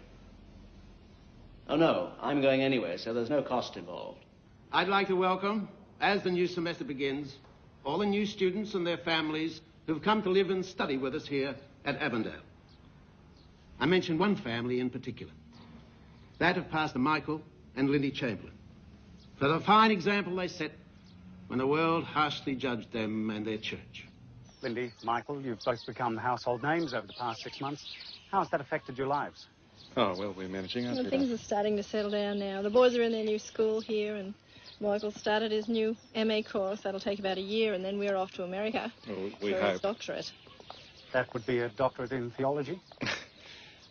Oh, no. I'm going anyway, so there's no cost involved. I'd like to welcome, as the new semester begins, all the new students and their families who've come to live and study with us here at Avondale. I mention one family in particular, that of Pastor Michael and Lindy Chamberlain, for the fine example they set when the world harshly judged them and their church. Lindy, Michael, you've both become household names over the past 6 months. How has that affected your lives? Oh, well, we're managing, aren't we? Things are starting to settle down now. The boys are in their new school here, and Michael started his new MA course. That'll take about a year, and then we're off to America Well, we for hope. his doctorate. That would be a doctorate in theology?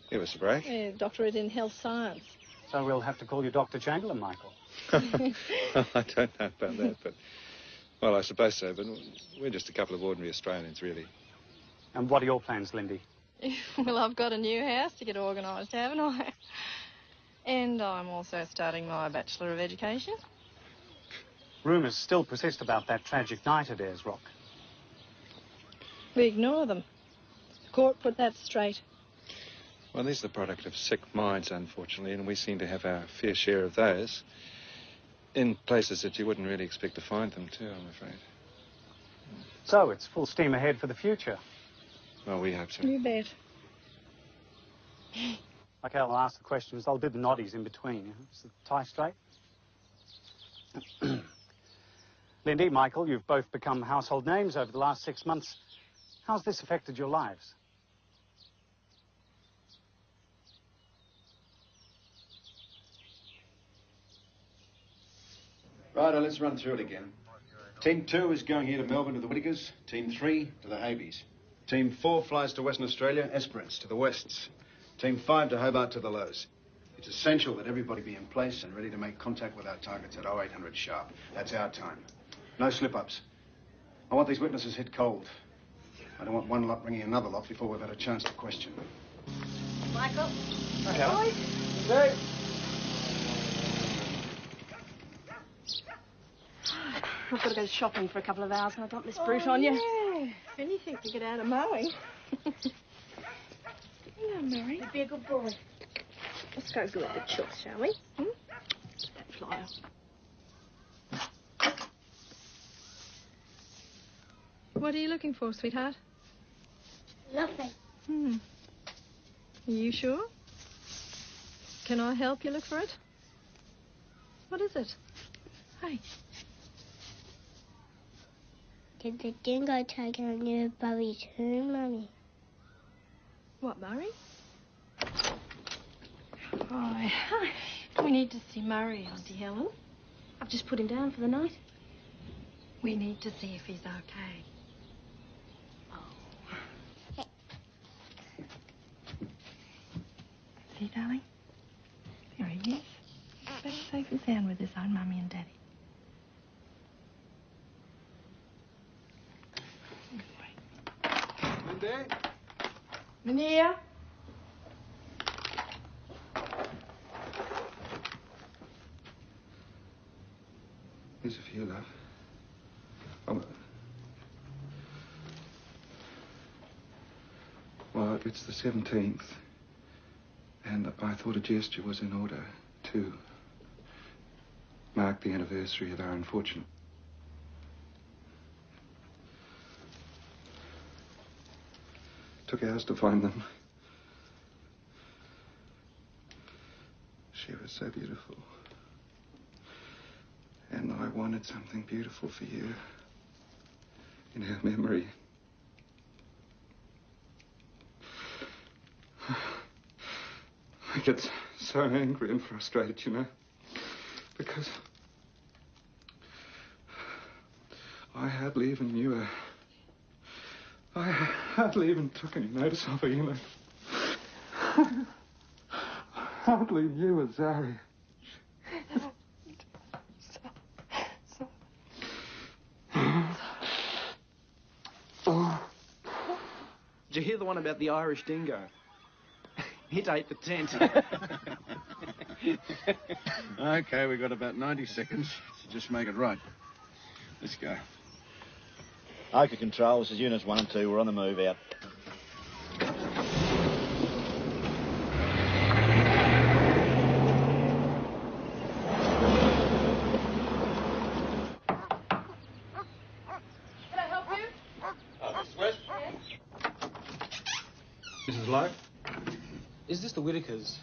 Give us a break. Yeah, doctorate in health science. So we'll have to call you Dr. Chamberlain, Michael. I don't know about that, but... Well, I suppose so, but we're just a couple of ordinary Australians, really. And what are your plans, Lindy? Well, I've got a new house to get organised, haven't I? And I'm also starting my Bachelor of Education. Rumours still persist about that tragic night at Ayers Rock. We ignore them. The court put that straight. Well, these are the product of sick minds, unfortunately, and we seem to have our fair share of those. In places that you wouldn't really expect to find them, too, I'm afraid. So it's full steam ahead for the future. Well, we hope so. You bet. Okay, I'll ask the questions. I'll do the noddies in between. Is the tie straight? Lindy, Michael, you've both become household names over the last 6 months. How's this affected your lives? Right, let's run through it again. Team 2 is going here to Melbourne to the Whittakers. Team 3 to the Habeys. Team 4 flies to Western Australia, Esperance to the Wests. Team 5 to Hobart to the Lows. It's essential that everybody be in place and ready to make contact with our targets at 0800 sharp. That's our time. No slip-ups. I want these witnesses hit cold. I don't want one lot ringing another lot before we've had a chance to question. Michael? Okay. Boys? I've got to go shopping for a couple of hours and I don't miss brute on you. Yeah. Anything to get out of mowing. Hello, Mary. You'd be a good boy. Let's go do a bit shop, shall we? That flyer. What are you looking for, sweetheart? Nothing. Are you sure? Can I help you look for it? What is it? Hey. Did the dingo take her near Bobby's home, Mummy? What, Murray? Oh, we need to see Murray, Auntie Helen. I've just put him down for the night. We need to see if he's okay. Oh. See, darling? There he is. He's back safe and sound with his own mummy and daddy. Lindy? Mania? Here's a few, love. Oh. Well, it's the 17th, and I thought a gesture was in order to mark the anniversary of our unfortunate. Took hours to find them. She was so beautiful. And I wanted something beautiful for you in her memory. I get so angry and frustrated, you know, because I hardly even knew her. I hardly even took any notice of her, you know. Hardly knew Azaria. Did you hear the one about the Irish dingo? It ate the tent. Okay, we've got about 90 seconds to just make it right. Let's go. OK, Control, this is Units 1 and 2. We're on the move out. Can I help you? Mrs. West? Yes? Mrs. Lowe? Is this the Whittakers?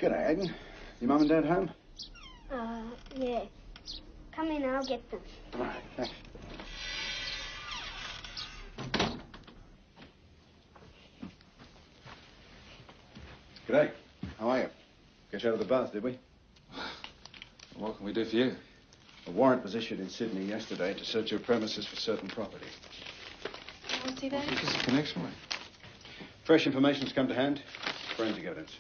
G'day, Agnes. Your mum and dad home? Yeah. Come in, I'll get them. All right, thanks. G'day. How are you? Get you out of the bath, did we? What can we do for you? A warrant was issued in Sydney yesterday to search your premises for certain property. I want to see that. What is the connection with? Fresh information's come to hand. Forensic evidence.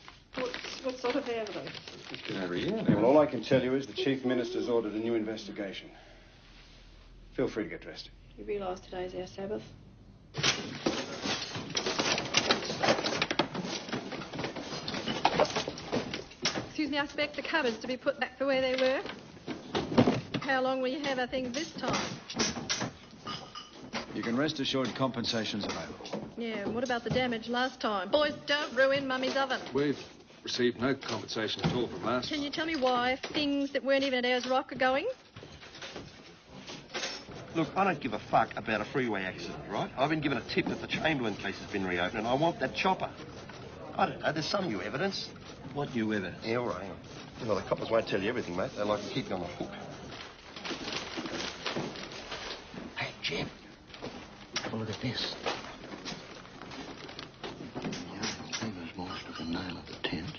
What sort of evidence? It's been over a year Well, now. all I can tell you is the Chief Minister's ordered a new investigation. Feel free to get dressed. You realise today's our Sabbath? Excuse me, I expect the cupboards to be put back the way they were. How long will you have our things this time? You can rest assured compensation's available. Yeah, and what about the damage last time? Boys, don't ruin Mummy's oven. We've received no compensation at all from last. Can you tell me why things that weren't even at Ayers Rock are going? Look, I don't give a fuck about a freeway accident, right? I've been given a tip that the Chamberlain case has been reopened, and I want that chopper. I don't know, there's some new evidence. What new evidence? Yeah, all right, hang on. You know, the coppers won't tell you everything, mate. They like to keep you on the hook. Hey, Jim. Have a look at this. Cleaver's boss took a nail at the tent,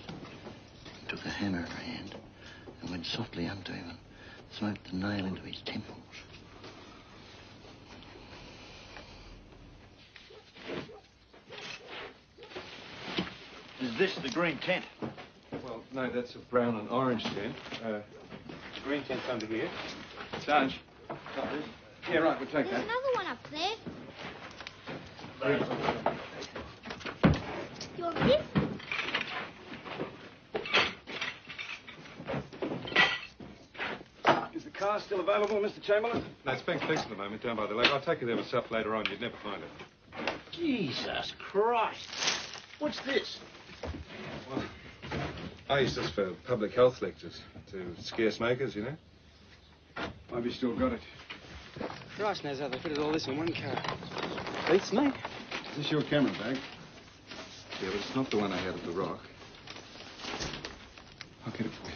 took a hammer in her hand, and went softly up to him and smote the nail into his temples. Is this the green tent? Well, no, that's a brown and orange tent. Green tent's under here. Sarge, got this? Yeah, right, we'll take There's that. another one up there. You want this? Is the car still available, Mr. Chamberlain? No, it's being fixed at the moment down by the lake. I'll take it there myself later on. You'd never find it. Jesus Christ. What's this? Well, I use this for public health lectures to scare smokers, you know. Maybe you still got it. Christ knows how they fitted all this in one car. Beats me. Is this your camera bag? Yeah, but it's not the one I had at the Rock. I'll get it for you.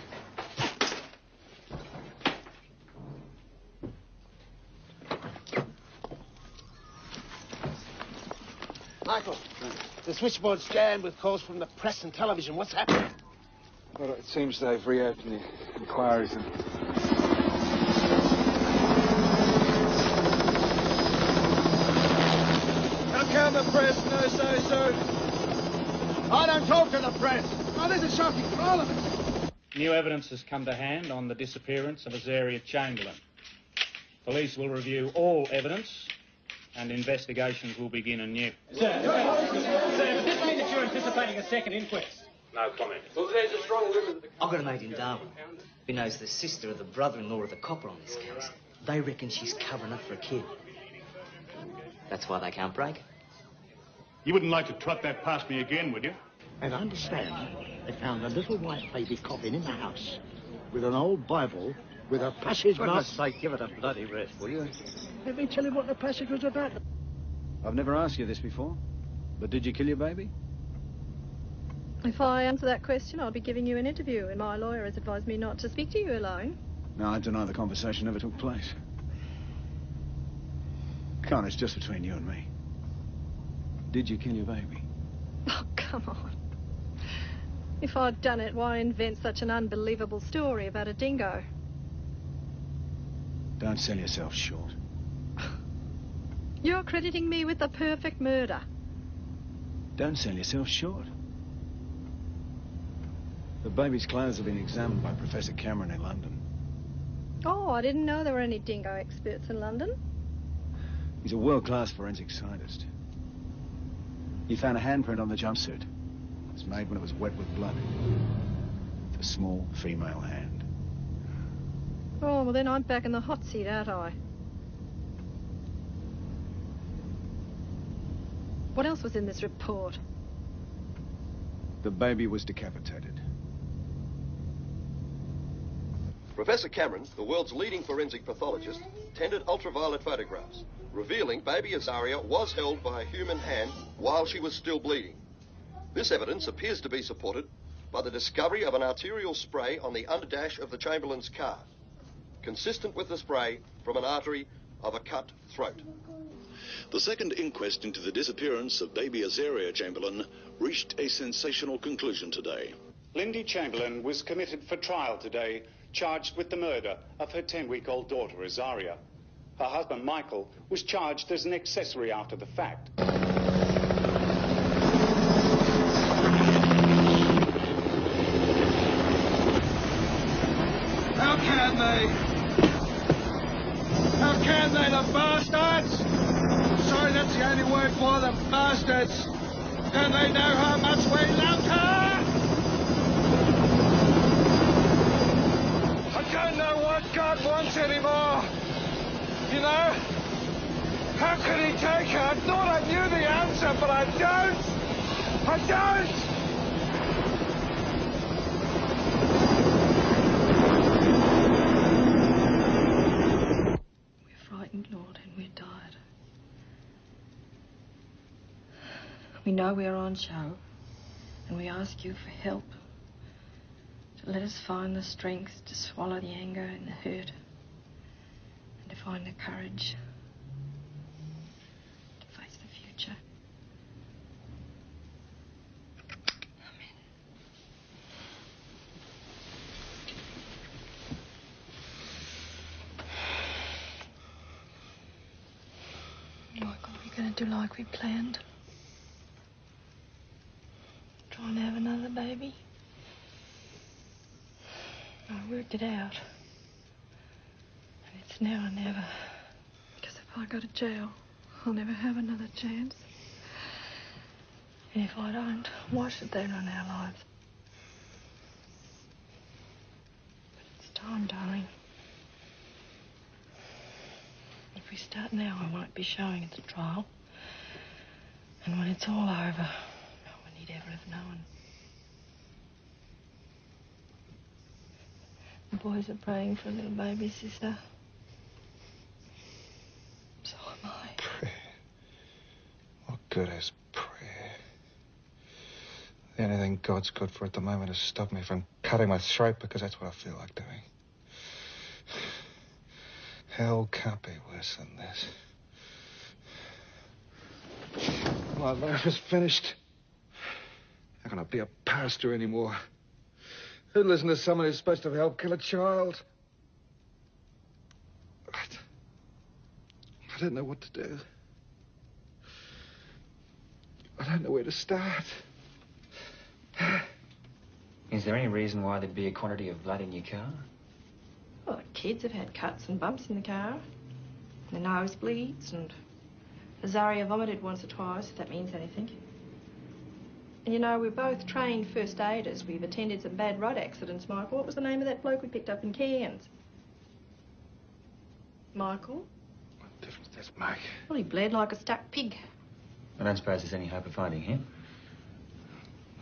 Michael, the switchboard's jammed with calls from the press and television. What's happening? Well, it seems they've reopened the inquiries and... How come the press no say so? I don't talk to the press. Oh, this is shocking for all of us. New evidence has come to hand on the disappearance of Azaria Chamberlain. Police will review all evidence and investigations will begin anew. Sir, does this mean that you're anticipating a second inquest? No comment. Well, there's a strong limit. I've got a mate in Darwin who knows the sister of the brother-in-law of the copper on this case. They reckon she's covering up for a kid. That's why they can't break it. You wouldn't like to trot that past me again, would you? And I understand they found a little white baby coffin in the house with an old Bible with a passage For mark... goodness sake, give it a bloody rest, will you? Let me tell you what the passage was about. I've never asked you this before, but did you kill your baby? If I answer that question, I'll be giving you an interview, and my lawyer has advised me not to speak to you alone. No, I deny the conversation ever took place. Con, it's just between you and me. Did you kill your baby? Oh, come on. If I'd done it, why invent such an unbelievable story about a dingo? Don't sell yourself short. You're crediting me with the perfect murder. Don't sell yourself short. The baby's clothes have been examined by Professor Cameron in London. Oh, I didn't know there were any dingo experts in London. He's a world-class forensic scientist. He found a handprint on the jumpsuit. It was made when it was wet with blood. It's a small female hand. Oh, well, then I'm back in the hot seat, aren't I? What else was in this report? The baby was decapitated. Professor Cameron, the world's leading forensic pathologist, tendered ultraviolet photographs, revealing baby Azaria was held by a human hand while she was still bleeding. This evidence appears to be supported by the discovery of an arterial spray on the underdash of the Chamberlain's car, consistent with the spray from an artery of a cut throat. The second inquest into the disappearance of baby Azaria Chamberlain reached a sensational conclusion today. Lindy Chamberlain was committed for trial today, charged with the murder of her 10-week-old daughter, Azaria. Her husband, Michael, was charged as an accessory after the fact. How can they? How can they, the bastards? Sorry, that's the only word for them, bastards. Don't they know how much we loved her? I don't know what God wants anymore. You know? How could he take her? I thought I knew the answer, but I don't. I don't. We know we're on show, and we ask you for help. To let us find the strength to swallow the anger and the hurt, and to find the courage to face the future. Michael, we're going to do like we planned. Try and have another baby. I worked it out. And it's now or never. Because if I go to jail, I'll never have another chance. And if I don't, why should they run our lives? But it's time, darling. If we start now, I won't be showing at the trial. And when it's all over, no one need ever have known. The boys are praying for a little baby, sister. So am I. Prayer. What good is prayer? The only thing God's good for at the moment is stop me from cutting my throat, because that's what I feel like doing. Hell can't be worse than this. My life is finished. How can I be a pastor anymore? Who'd listen to someone who's supposed to help kill a child? I don't know what to do. I don't know where to start. Is there any reason why there'd be a quantity of blood in your car? Well, the kids have had cuts and bumps in the car. The nose bleeds, and Azaria vomited once or twice, if that means anything. And you know, we're both trained first aiders. We've attended some bad road accidents, Michael. What was the name of that bloke we picked up in Cairns? Michael? What difference does it make? Well, he bled like a stuck pig. I don't suppose there's any hope of finding him.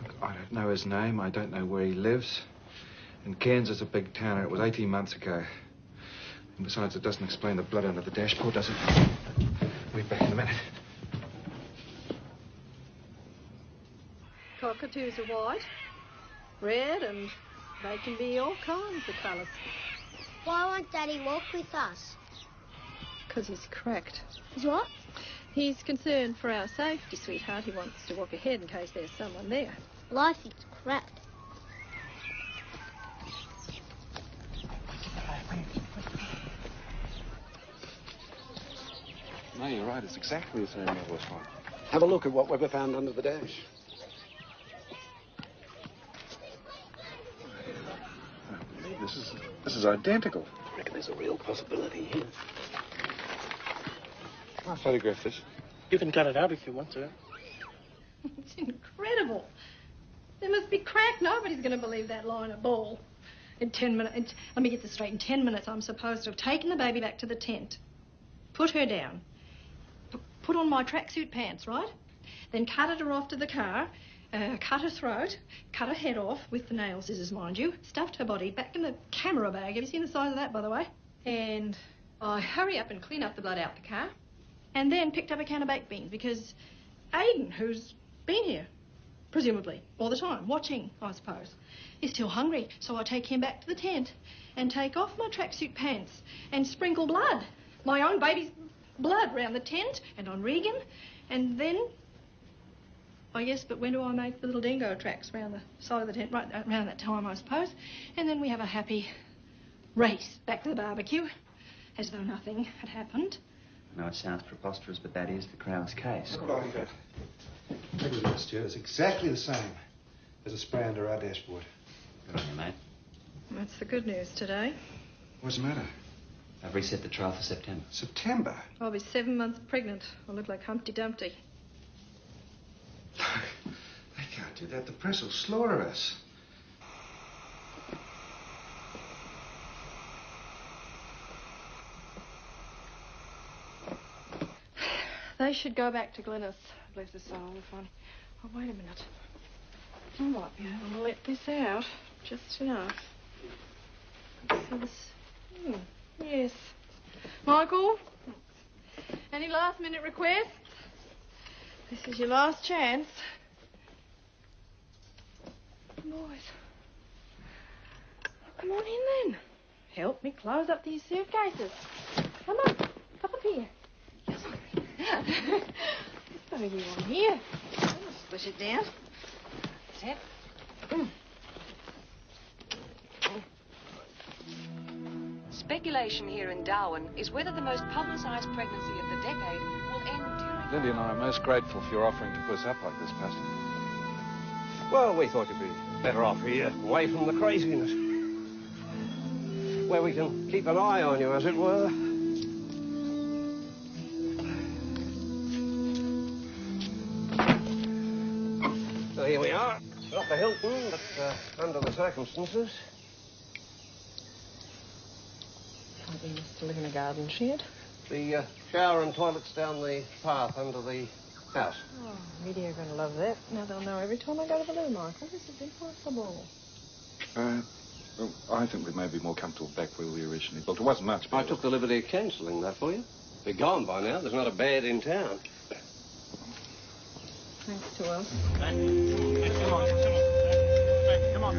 Look, I don't know his name. I don't know where he lives. And Cairns is a big town, and it was 18 months ago. And besides, it doesn't explain the blood under the dashboard, does it? We'll be back in a minute. Cockatoos are white, red, and they can be all kinds of colours. Why won't Daddy walk with us? Because he's cracked. He's what? He's concerned for our safety, sweetheart. He wants to walk ahead in case there's someone there. Life is cracked. No, you're right. It's exactly the same as last one. Have a look at what Webber found under the dash. This is identical. I reckon there's a real possibility here. I'll photograph this. You can cut it out if you want to. It's incredible. There must be crack. Nobody's going to believe that line of ball. In 10 minutes, let me get this straight. In 10 minutes, I'm supposed to have taken the baby back to the tent, put her down, put on my tracksuit pants, right? Then carted her off to the car, cut her throat, cut her head off with the nail scissors, mind you, stuffed her body back in the camera bag. Have you seen the size of that, by the way? And I hurry up and clean up the blood out the car, and then picked up a can of baked beans because Aiden, who's been here, presumably, all the time, watching, I suppose, is still hungry. So I take him back to the tent and take off my tracksuit pants and sprinkle blood, my own baby's blood, round the tent and on Regan. And then, oh yes, but when do I make the little dingo tracks round the side of the tent? Right around that time, I suppose. And then we have a happy race back to the barbecue, as though nothing had happened. I know it sounds preposterous, but that is the Crown's case. Look what I got. Look at this, Stuart. It's exactly the same as a spray under our dashboard. Good on you, mate. That's the good news today. What's the matter? I've reset the trial for September. September? I'll be 7 months pregnant. I'll look like Humpty Dumpty. They can't do that. The press will slaughter us. They should go back to Glenys. Bless their soul, funny. Oh, wait a minute. I might be able to let this out just enough. So this... yes. Michael? Any last-minute requests? This is your last chance. Boys. Come on in then. Help me close up these suitcases. Come on. Come up here. Yes. Let's throw you on here. Push it down. That's it. Speculation here in Darwin is whether the most publicised pregnancy of the decade will end during... Lindy and I are most grateful for your offering to put us up like this, Pastor. Well, we thought you'd be better off here, away from the craziness. Where we can keep an eye on you, as it were. So here we are. Not the Hilton, but under the circumstances. Can't we used to live in a garden shed? The shower and toilet's down the path under the house. Oh, media are going to love that. Now they'll know every time I go to the loo, Michael. This is impossible. Well, I think we may be more comfortable back where we originally built. It wasn't much, but... I took the liberty of cancelling that for you. They're gone by now. There's not a bed in town. Thanks to us. Come on.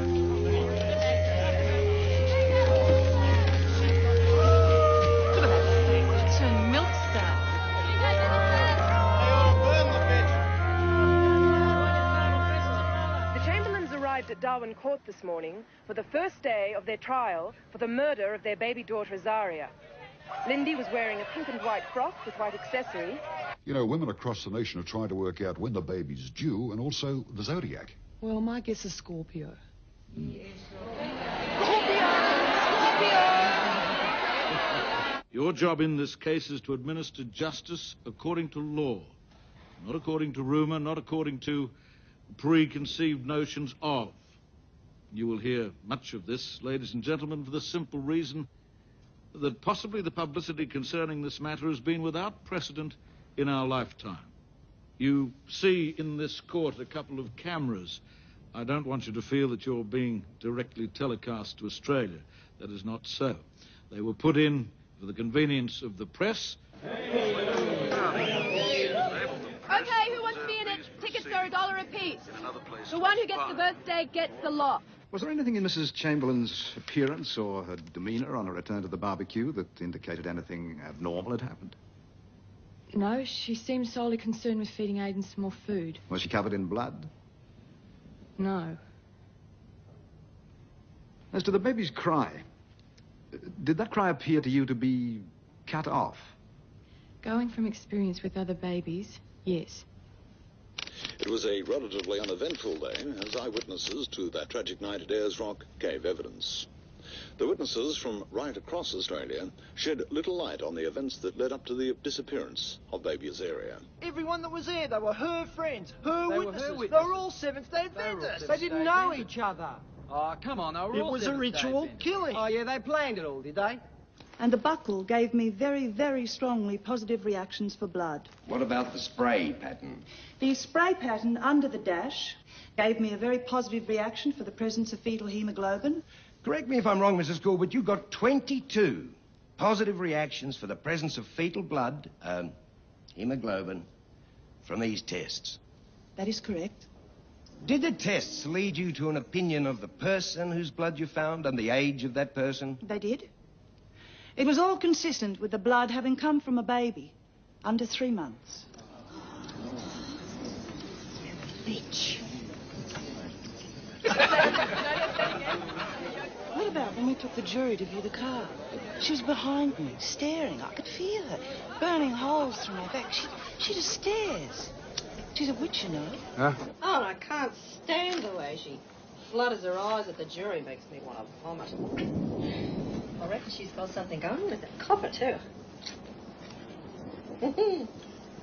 At Darwin Court this morning for the first day of their trial for the murder of their baby daughter, Azaria. Lindy was wearing a pink and white frock with white accessories. You know, women across the nation are trying to work out when the baby's due and also the zodiac. Well, my guess is Scorpio. Your job in this case is to administer justice according to law, not according to rumour, not according to preconceived notions of. You will hear much of this, ladies and gentlemen, for the simple reason that possibly the publicity concerning this matter has been without precedent in our lifetime. You see in this court a couple of cameras. I don't want you to feel that you're being directly telecast to Australia. That is not so. They were put in for the convenience of the press. Okay, who wants to be in it? Tickets are $1 apiece. The one who gets the birthday gets the lot. Was there anything in Mrs. Chamberlain's appearance or her demeanour on her return to the barbecue that indicated anything abnormal had happened? No, she seemed solely concerned with feeding Aiden some more food. Was she covered in blood? No. As to the baby's cry, did that cry appear to you to be cut off? Going from experience with other babies, yes. It was a relatively uneventful day, as eyewitnesses to that tragic night at Ayers Rock gave evidence. The witnesses from right across Australia shed little light on the events that led up to the disappearance of baby Azaria. Everyone that was there, they were her friends, her witnesses. They were all Seventh-day Adventists. They didn't know each other. Oh, come on, they were all It was a ritual killing. Oh, yeah, they planned it all, did they? And the buckle gave me very, very strongly positive reactions for blood. What about the spray pattern? The spray pattern under the dash gave me a very positive reaction for the presence of fetal hemoglobin. Correct me if I'm wrong, Mrs. Cool, but you got 22 positive reactions for the presence of fetal blood, hemoglobin, from these tests. That is correct. Did the tests lead you to an opinion of the person whose blood you found and the age of that person? They did. It was all consistent with the blood having come from a baby under 3 months. Bitch. What about when we took the jury to view the car? She was behind me, staring. I could feel her, burning holes through my back. She just stares. She's a witch, you know. Huh? Oh, I can't stand the way she flutters her eyes at the jury. Makes me want to vomit. I reckon she's got something going with that copper, too.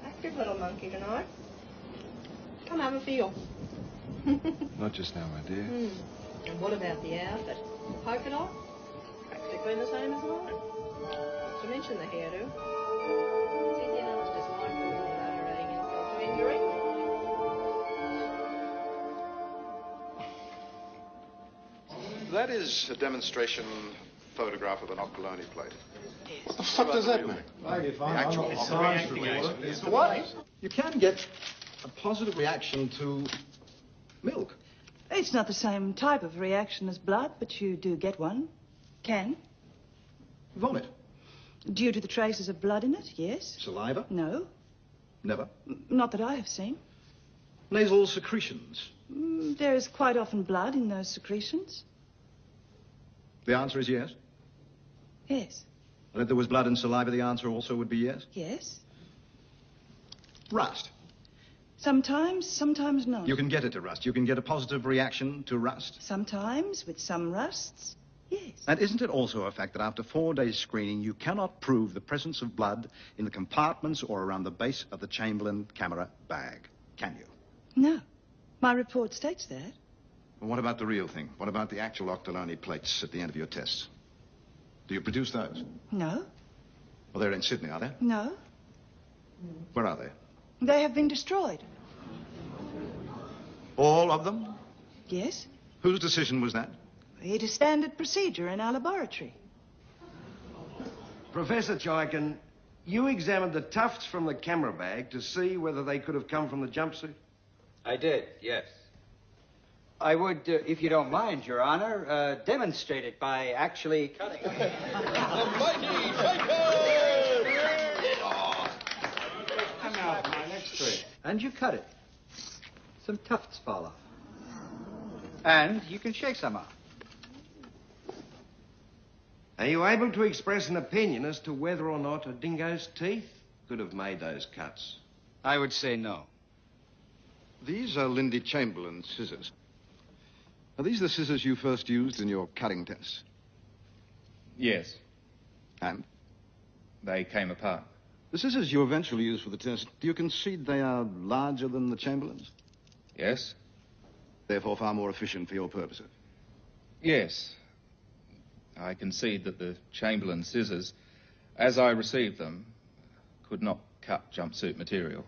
Active little monkey tonight. Come have a feel. Not just now, my dear. And what about the outfit? Polka dot? Practically the same as mine. Not to mention the hairdo. It's easy enough to dislike the woman without rating insult to injury. That is a demonstration photograph of an occoloni plate. What the fuck does that mean? The actual What? You can get positive reaction to milk. It's not the same type of reaction as blood, but you do get one. Can. Vomit. Due to the traces of blood in it, yes. Saliva? No. Never. Not that I have seen. Nasal secretions. There is quite often blood in those secretions. The answer is yes? Yes. And if there was blood in saliva, the answer also would be yes? Yes. Rust. Sometimes, sometimes not. You can get it to rust. You can get a positive reaction to rust. Sometimes, with some rusts, yes. And isn't it also a fact that after 4 days' screening, you cannot prove the presence of blood in the compartments or around the base of the Chamberlain camera bag? Can you? No. My report states that. Well, what about the real thing? What about the actual octoloni plates at the end of your tests? Do you produce those? No. Well, they're in Sydney, are they? No. Where are they? They have been destroyed. All of them? Yes. Whose decision was that? It is standard procedure in our laboratory. Professor Chaikin, you examined the tufts from the camera bag to see whether they could have come from the jumpsuit? I did, yes. I would, if you don't mind, Your Honor, demonstrate it by actually cutting it. The mighty Shaker! Come out of my next trick. And you cut it. Some tufts fall off. And you can shake some off. Are you able to express an opinion as to whether or not a dingo's teeth could have made those cuts? I would say no. These are Lindy Chamberlain's scissors. Are these the scissors you first used in your cutting tests? Yes. And? They came apart. The scissors you eventually used for the test, do you concede they are larger than the Chamberlain's? Yes. Therefore far more efficient for your purposes? Yes. I concede that the Chamberlain scissors, as I received them, could not cut jumpsuit material.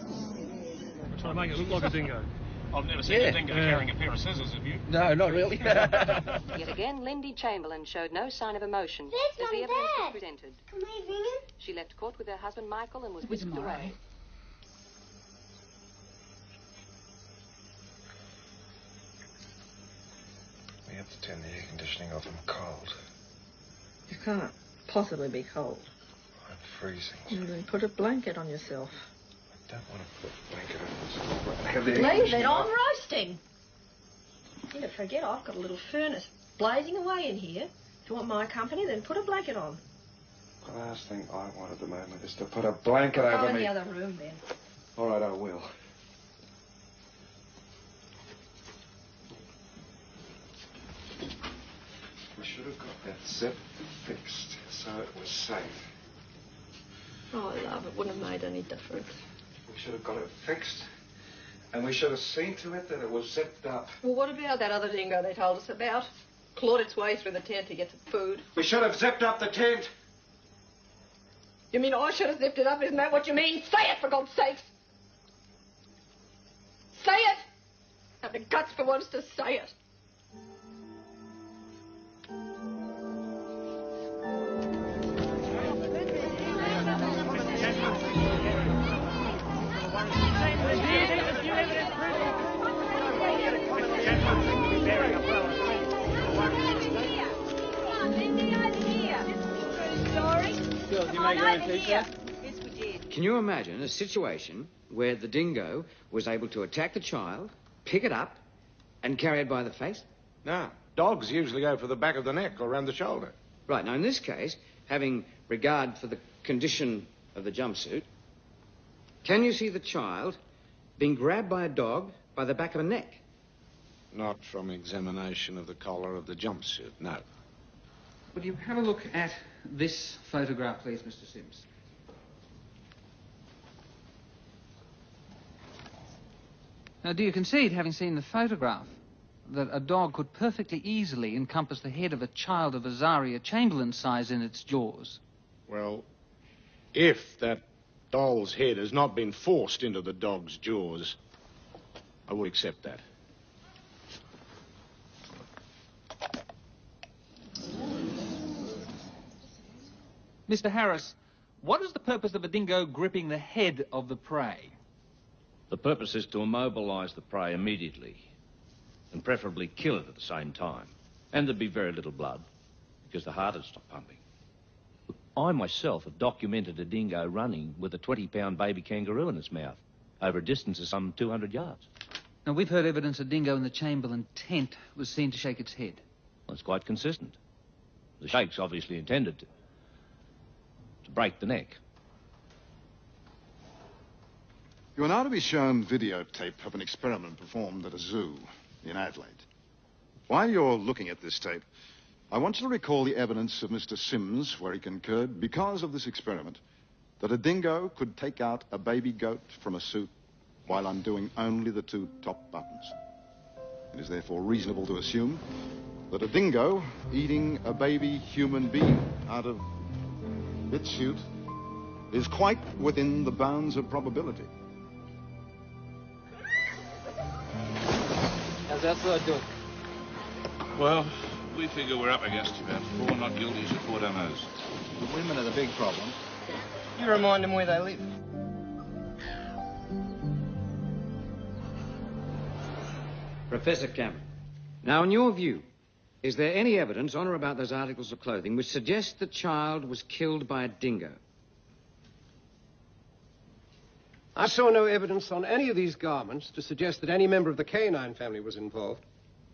We're trying to make it look like a dingo. I've never seen a dingo carrying a pair of scissors, have you? No, not really. Yet again, Lindy Chamberlain showed no sign of emotion There's as the Mum evidence was Dad. presented. Can we ring him? She left court with her husband Michael and was whisked away. We have to turn the air conditioning off. I'm cold. You can't possibly be cold. I'm freezing. Then put a blanket on yourself. I don't want to put a blanket on myself. Have the air Leave it on roasting. You don't forget, I've got a little furnace blazing away in here. If you want my company, then put a blanket on. The last thing I want at the moment is to put a blanket Go over in me. the other room, then. All right, I will. We should have got that zip fixed so it was safe. Oh, love, it wouldn't have made any difference. We should have got it fixed, and we should have seen to it that it was zipped up. Well, what about that other dingo they told us about? Clawed its way through the tent to get some food. We should have zipped up the tent. You mean I should have zipped it up? Isn't that what you mean? Say it, for God's sakes! Say it! Have the guts for once to say it. Can you imagine a situation where the dingo was able to attack the child, pick it up, and carry it by the face? No. Dogs usually go for the back of the neck or around the shoulder. Right, now in this case, having regard for the condition of the jumpsuit, can you see the child being grabbed by a dog by the back of a neck? Not from examination of the collar of the jumpsuit, no. Would you have a look at this photograph, please, Mr. Sims? Now, do you concede, having seen the photograph, that a dog could perfectly easily encompass the head of a child of Azaria Chamberlain size in its jaws? Well, if that doll's head has not been forced into the dog's jaws, I would accept that. Mr. Harris, what is the purpose of a dingo gripping the head of the prey? The purpose is to immobilise the prey immediately, and preferably kill it at the same time. And there'd be very little blood, because the heart would stop pumping. I myself have documented a dingo running with a 20-pound baby kangaroo in its mouth over a distance of some 200 yards. Now, we've heard evidence a dingo in the Chamberlain tent was seen to shake its head. Well, it's quite consistent. The shake's obviously intended to break the neck. You are now to be shown videotape of an experiment performed at a zoo in Adelaide. While you're looking at this tape, I want you to recall the evidence of Mr. Sims, where he concurred, because of this experiment, that a dingo could take out a baby goat from a suit while undoing only the 2 top buttons. It is therefore reasonable to assume that a dingo eating a baby human being out of its suit is quite within the bounds of probability. How's that side doing? Well, we figure we're up against about 4 not guilties and 4 don't-knows. The women are the big problem. You remind them where they live. Professor Cameron, now, in your view, is there any evidence on or about those articles of clothing which suggests the child was killed by a dingo? I saw no evidence on any of these garments to suggest that any member of the canine family was involved.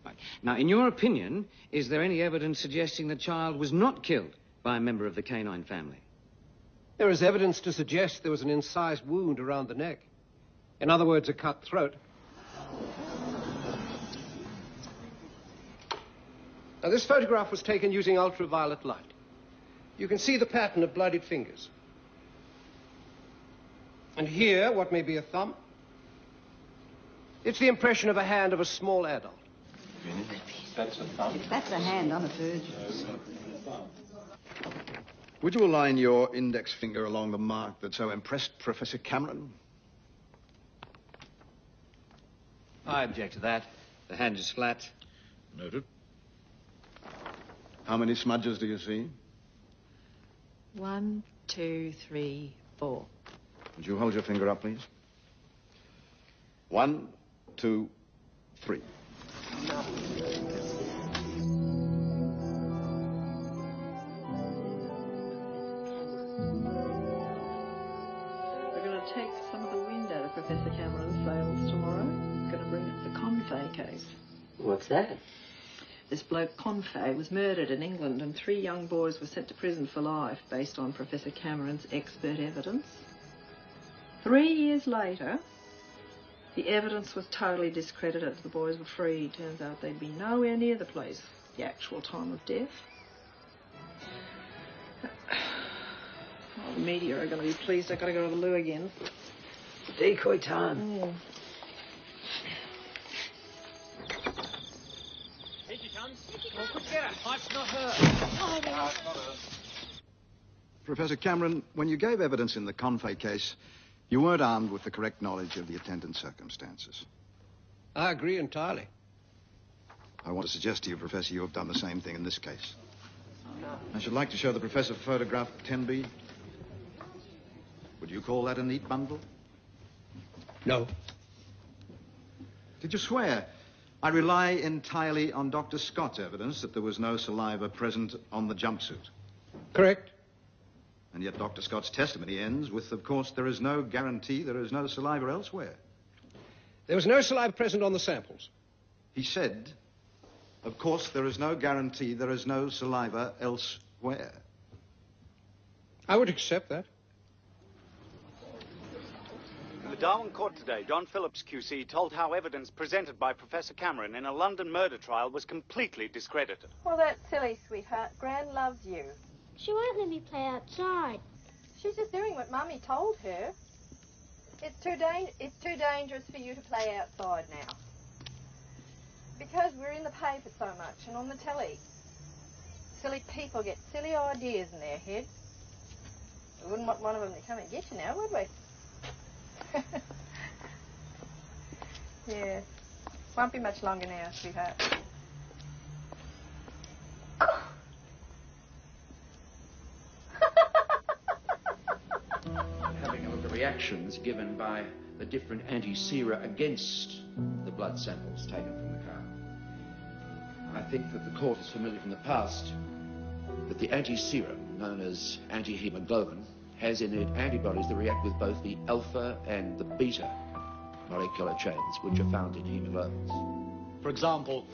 Right. Now, in your opinion, is there any evidence suggesting the child was not killed by a member of the canine family? There is evidence to suggest there was an incised wound around the neck. In other words, a cut throat. Now, this photograph was taken using ultraviolet light. You can see the pattern of bloodied fingers. And here, what may be a thumb. It's the impression of a hand of a small adult. That's a thumb. If that's a hand, I'm a virgin. Would you align your index finger along the mark that so impressed Professor Cameron? I object to that. The hand is flat. Noted. How many smudges do you see? 1, 2, 3, 4. Would you hold your finger up, please? 1, 2, 3. We're going to take some of the wind out of Professor Cameron's sails tomorrow. We're going to bring up the Confay case. What's that? This bloke Confay was murdered in England and 3 young boys were sent to prison for life based on Professor Cameron's expert evidence. 3 years later, the evidence was totally discredited. The boys were free. Turns out they'd been nowhere near the place at the actual time of death. Oh, the media are going to be pleased. I've got to go to the loo again. Decoy time. Mm. Here she comes. Oh, quick, get her. It's not her. Professor Cameron, when you gave evidence in the Confay case, you weren't armed with the correct knowledge of the attendant circumstances. I agree entirely. I want to suggest to you, Professor, you have done the same thing in this case. I should like to show the Professor photograph 10B. Would you call that a neat bundle? No. Did you swear? I rely entirely on Dr. Scott's evidence that there was no saliva present on the jumpsuit. Correct. And yet Dr. Scott's testimony ends with, of course, there is no guarantee there is no saliva elsewhere. There was no saliva present on the samples. He said, of course, there is no guarantee there is no saliva elsewhere. I would accept that. In the Darwin court today, John Phillips QC told how evidence presented by Professor Cameron in a London murder trial was completely discredited. Well, that's silly, sweetheart. Gran loves you. She won't let me play outside. She's just doing what Mummy told her. It's too dangerous for you to play outside now. Because we're in the paper so much and on the telly. Silly people get silly ideas in their heads. We wouldn't want one of them to come and get you now, would we? Yeah. Won't be much longer now, sweetheart. Having a look at reactions given by the different anti-sera against the blood samples taken from the car. I think that the court is familiar from the past that the anti-serum, known as anti-hemoglobin, has in it antibodies that react with both the alpha and the beta molecular chains, which are found in hemoglobins. For example,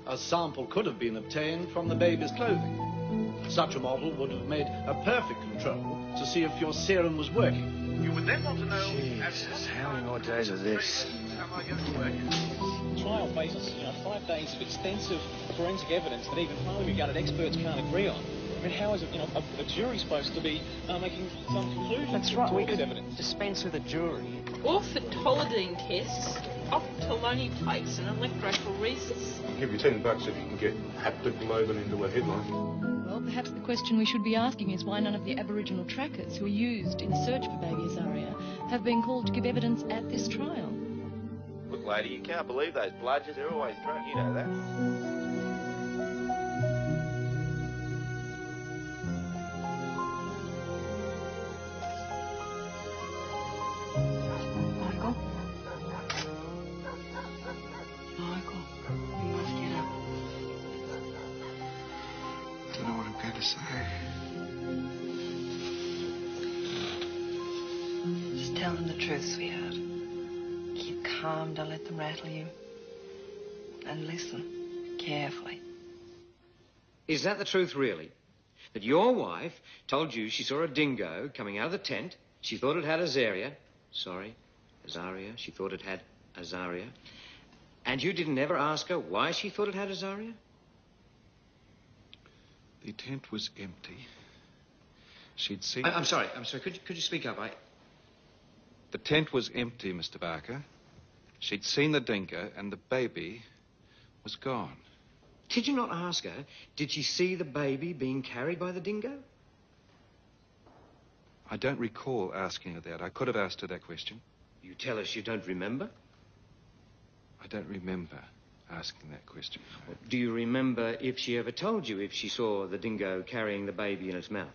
a sample could have been obtained from the baby's clothing. Such a model would have made a perfect control to see if your serum was working. You would then want to know... Jesus, how many more days of this? Am I going to work? Trial faces, 5 days of extensive forensic evidence that even highly regarded experts can't agree on. I mean, how is it, a jury supposed to be making some conclusion? That's right, we could evidence. dispense with a jury. Orphatolidine tests, ophthalmonic plates and electrophoresis. I'll give you $10 if you can get haptoglobin into a headline. Well, perhaps the question we should be asking is why none of the Aboriginal trackers who were used in the search for baby Azaria have been called to give evidence at this trial. Look, lady, you can't believe those bludgers. They're always drunk, you know that. Just tell them the truth, sweetheart. Keep calm, don't let them rattle you. And listen carefully. Is that the truth, really? That your wife told you she saw a dingo coming out of the tent, she thought it had Azaria. Sorry, Azaria. She thought it had Azaria. And you didn't ever ask her why she thought it had Azaria? The tent was empty. She'd seen... I'm sorry. Could you speak up? The tent was empty, Mr. Barker. She'd seen the dingo and the baby was gone. Did you not ask her, did she see the baby being carried by the dingo? I don't recall asking her that. I could have asked her that question. You tell us you don't remember? I don't remember asking that question. Well, do you remember if she ever told you if she saw the dingo carrying the baby in its mouth?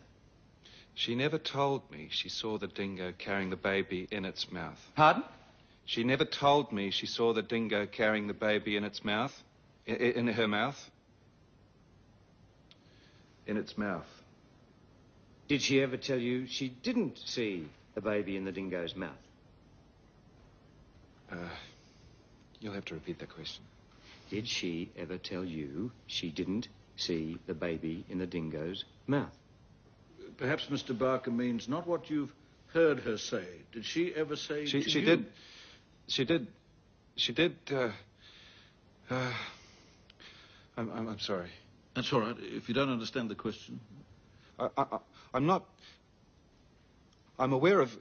She never told me she saw the dingo carrying the baby in its mouth. Pardon? She never told me she saw the dingo carrying the baby in its mouth. In her mouth. In its mouth. Did she ever tell you she didn't see the baby in the dingo's mouth? You'll have to repeat that question. Did she ever tell you she didn't see the baby in the dingo's mouth? Perhaps Mr. Barker means not what you've heard her say. Did she ever say to you? She did. I'm sorry. That's all right. If you don't understand the question. I'm not... I'm aware of...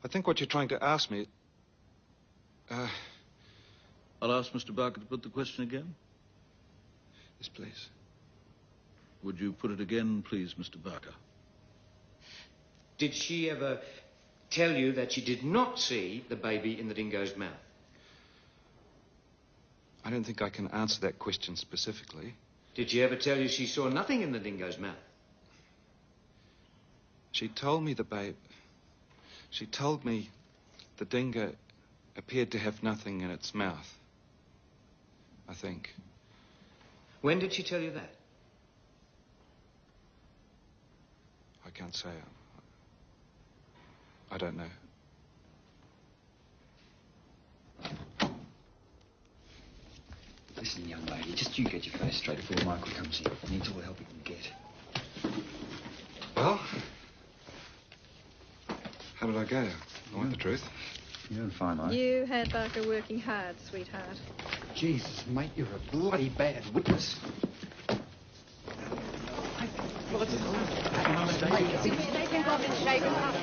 I think what you're trying to ask me... I'll ask Mr. Barker to put the question again. Yes, please. Would you put it again, please, Mr. Barker? Did she ever tell you that she did not see the baby in the dingo's mouth? I don't think I can answer that question specifically. Did she ever tell you she saw nothing in the dingo's mouth? She told me She told me the dingo appeared to have nothing in its mouth. I think. When did she tell you that? I can't say. I don't know. Listen, young lady, just you get your face straight before Michael comes in. He needs all the help he can get. Well, how did I go? I want the truth. You're doing fine, mate. You had Barker working hard, sweetheart. Jesus, mate, you're a bloody bad witness. They think I've been shaken up.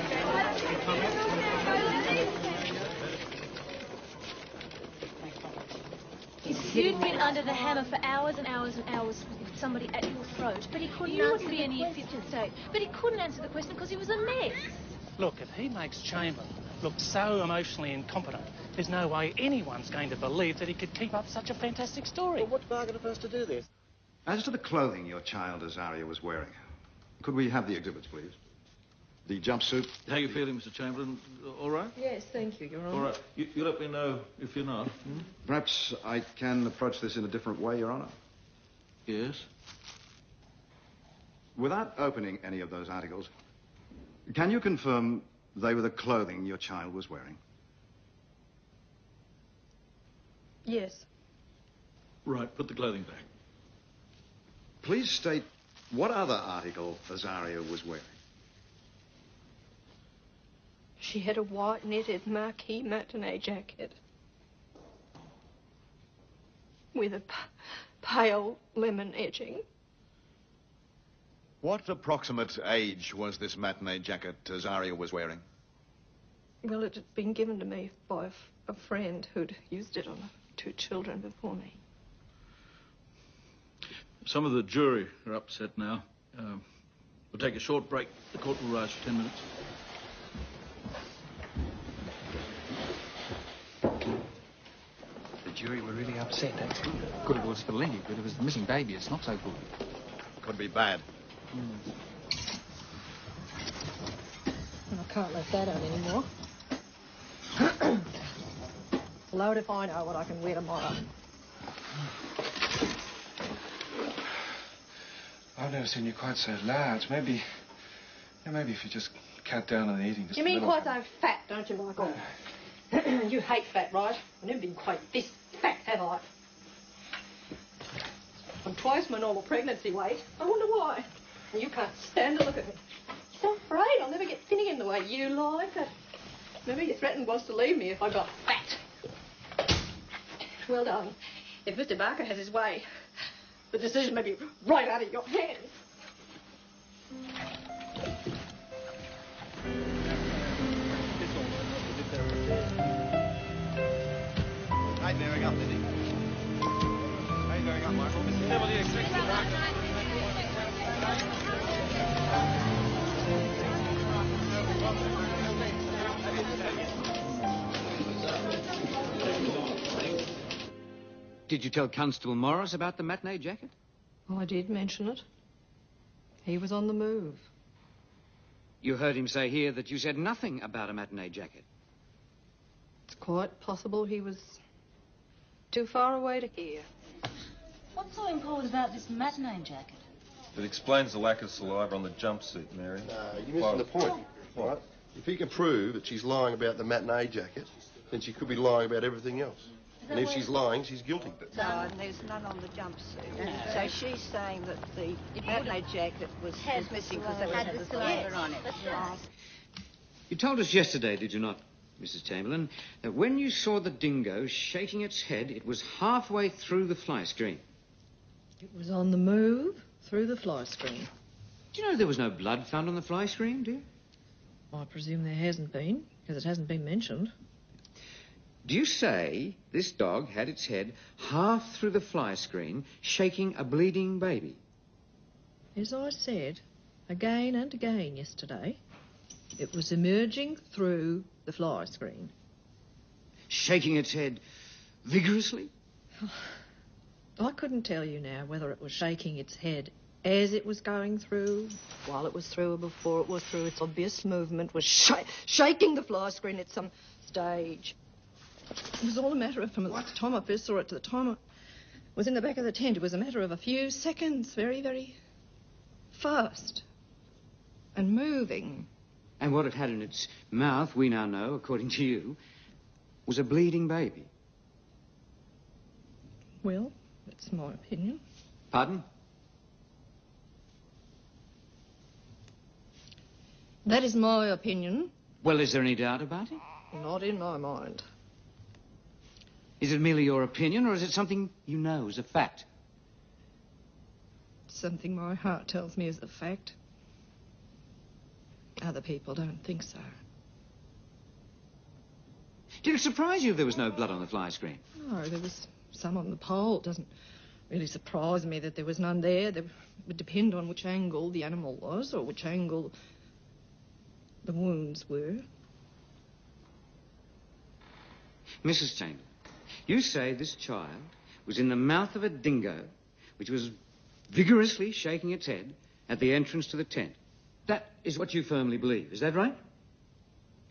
You'd been under the hammer for hours and hours and hours with somebody at your throat, but he couldn't answer be in a fit state. But he couldn't answer the question because he was a mess. Look, if he makes Chamberlain look so emotionally incompetent, there's no way anyone's going to believe that he could keep up such a fantastic story. Well, what's Barker supposed to do this? As to the clothing your child Azaria was wearing, could we have the exhibits, please? The jumpsuit? How you feeling, Mr. Chamberlain? All right? Yes, thank you, Your Honour. All right. You let me know if you're not. Hmm? Perhaps I can approach this in a different way, Your Honour. Yes? Without opening any of those articles, can you confirm they were the clothing your child was wearing? Yes. Right, put the clothing back. Please state what other article Azaria was wearing. She had a white knitted marquee matinee jacket with a pale lemon edging. What approximate age was this matinee jacket Azaria was wearing? Well, it had been given to me by a friend who'd used it on 2 children before me. Some of the jury are upset now. We'll take a short break. The court will rise for 10 minutes. The jury were really upset. That's good. Good it was for Lindy, but it was the missing baby. It's not so good. Could be bad. I can't let that out anymore. Blowed if I know what I can wear tomorrow. I've never seen you quite so large. Maybe if you just cut down on eating just You a mean little. quite so fat, don't you, Michael? You hate fat, right? I've never been quite this fat, have I? I'm twice my normal pregnancy weight. I wonder why. And you can't stand to look at me. You're so afraid I'll never get thin again the way you like it. Remember, you threatened once to leave me if I got fat. Well done. If Mr. Barker has his way, the decision may be right out of your hands. Hey, bearing up, Lindy. Hey, bearing up, Michael. Did you tell Constable Morris about the matinee jacket? Oh, I did mention it. He was on the move. You heard him say here that you said nothing about a matinee jacket. It's quite possible he was too far away to hear. What's so important about this matinee jacket? It explains the lack of saliva on the jumpsuit, Mary. You're missing the point, right? If he can prove that she's lying about the matinee jacket, then she could be lying about everything else. And if she's lying, she's guilty. No, and there's none on the jumpsuit. So she's saying that the matinee jacket was missing because it had the saliva on it. You told us yesterday, did you not, Mrs. Chamberlain, that when you saw the dingo shaking its head, it was halfway through the fly screen. It was on the move through the fly screen. Do you know there was no blood found on the fly screen, do you? I presume there hasn't been, because it hasn't been mentioned. Do you say this dog had its head half through the fly screen, shaking a bleeding baby? As I said again and again yesterday, it was emerging through the fly screen. Shaking its head vigorously? I couldn't tell you now whether it was shaking its head as it was going through, while it was through, or before it was through. Its obvious movement was shaking the fly screen at some stage. It was all a matter of, from the time I first saw it to the time I was in the back of the tent, it was a matter of a few seconds, very, very fast and moving. And what it had in its mouth, we now know, according to you, was a bleeding baby. Well, that's my opinion. Pardon? That is my opinion. Well, is there any doubt about it? Not in my mind. Is it merely your opinion, or is it something you know as a fact? Something my heart tells me is a fact. Other people don't think so. Did it surprise you there was no blood on the fly screen? No, there was some on the pole. It doesn't really surprise me that there was none there. It would depend on which angle the animal was, or which angle the wounds were. Mrs. Chamberlain, you say this child was in the mouth of a dingo, which was vigorously shaking its head at the entrance to the tent. That is what you firmly believe, is that right?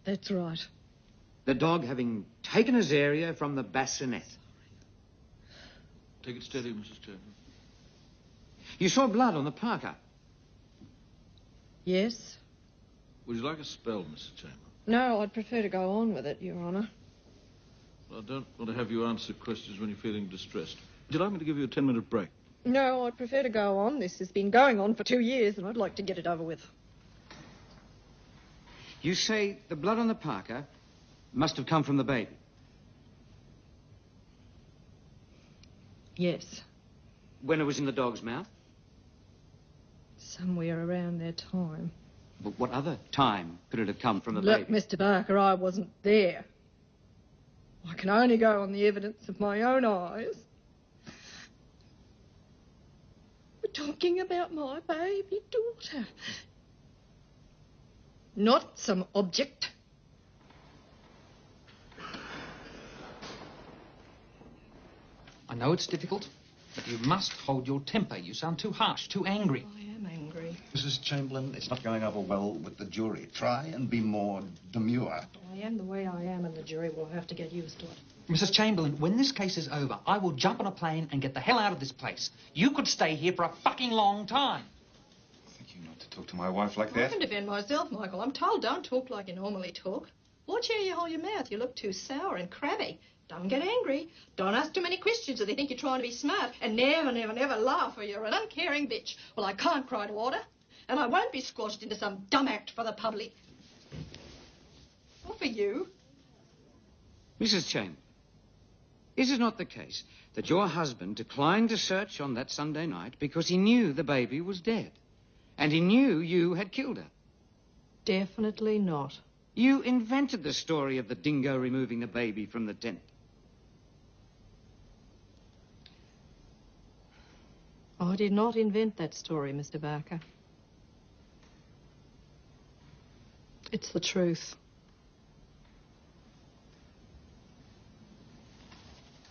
That's right. The dog having taken Azaria from the bassinet. Take it steady, Mrs. Chamberlain. You saw blood on the parka. Yes? Would you like a spell, Mrs. Chamberlain? No, I'd prefer to go on with it, Your Honour. I don't want to have you answer questions when you're feeling distressed. Would you like me to give you a 10-minute break? No, I'd prefer to go on. This has been going on for 2 years, and I'd like to get it over with. You say the blood on the parka must have come from the baby. Yes. When it was in the dog's mouth? Somewhere around that time. But what other time could it have come from the Look, baby? Mr. Barker, I wasn't there. I can only go on the evidence of my own eyes. We're talking about my baby daughter. Not some object. I know it's difficult, but you must hold your temper. You sound too harsh, too angry. I am angry. Mrs. Chamberlain, it's not going over well with the jury. Try and be more demure. I am the way I am, and the jury will have to get used to it. Mrs. Chamberlain, when this case is over, I will jump on a plane and get the hell out of this place. You could stay here for a fucking long time. Thank you not to talk to my wife like I that. can defend myself, Michael. I'm told don't talk like you normally talk. Watch how you hold your mouth. You look too sour and crabby. Don't get angry. Don't ask too many questions or they think you're trying to be smart. And never, never, never laugh or you're an uncaring bitch. Well, I can't cry to order. And I won't be squashed into some dumb act for the public. Or for you. Mrs. Chamberlain, is it not the case that your husband declined to search on that Sunday night because he knew the baby was dead? And he knew you had killed her? Definitely not. You invented the story of the dingo removing the baby from the tent. I did not invent that story, Mr. Barker. It's the truth.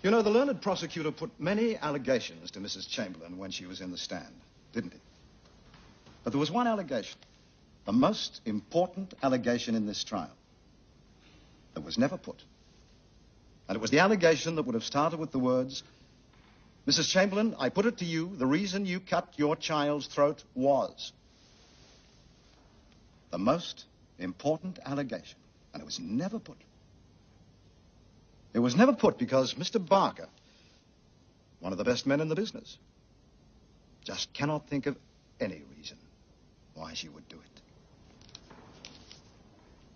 You know, the learned prosecutor put many allegations to Mrs. Chamberlain when she was in the stand, didn't he? But there was one allegation, the most important allegation in this trial, that was never put. And it was the allegation that would have started with the words, Mrs. Chamberlain, I put it to you, the reason you cut your child's throat was. The most important allegation. And it was never put. It was never put because Mr. Barker, one of the best men in the business, just cannot think of any reason why she would do it.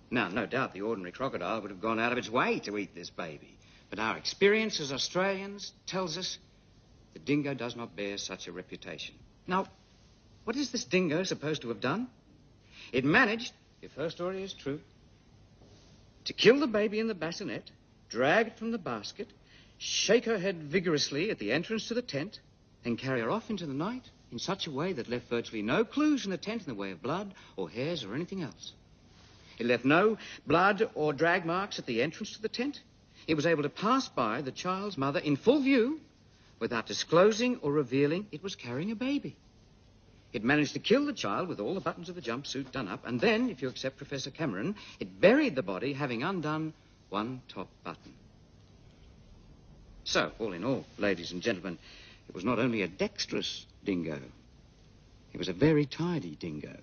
Now, no doubt the ordinary crocodile would have gone out of its way to eat this baby. But our experience as Australians tells us the dingo does not bear such a reputation. Now, what is this dingo supposed to have done? It managed, if her story is true, to kill the baby in the bassinet, drag it from the basket, shake her head vigorously at the entrance to the tent, and carry her off into the night in such a way that left virtually no clues in the tent in the way of blood or hairs or anything else. It left no blood or drag marks at the entrance to the tent. It was able to pass by the child's mother in full view without disclosing or revealing it was carrying a baby. It managed to kill the child with all the buttons of the jumpsuit done up, and then, if you accept Professor Cameron, it buried the body having undone one top button. So, all in all, ladies and gentlemen, it was not only a dexterous dingo, it was a very tidy dingo.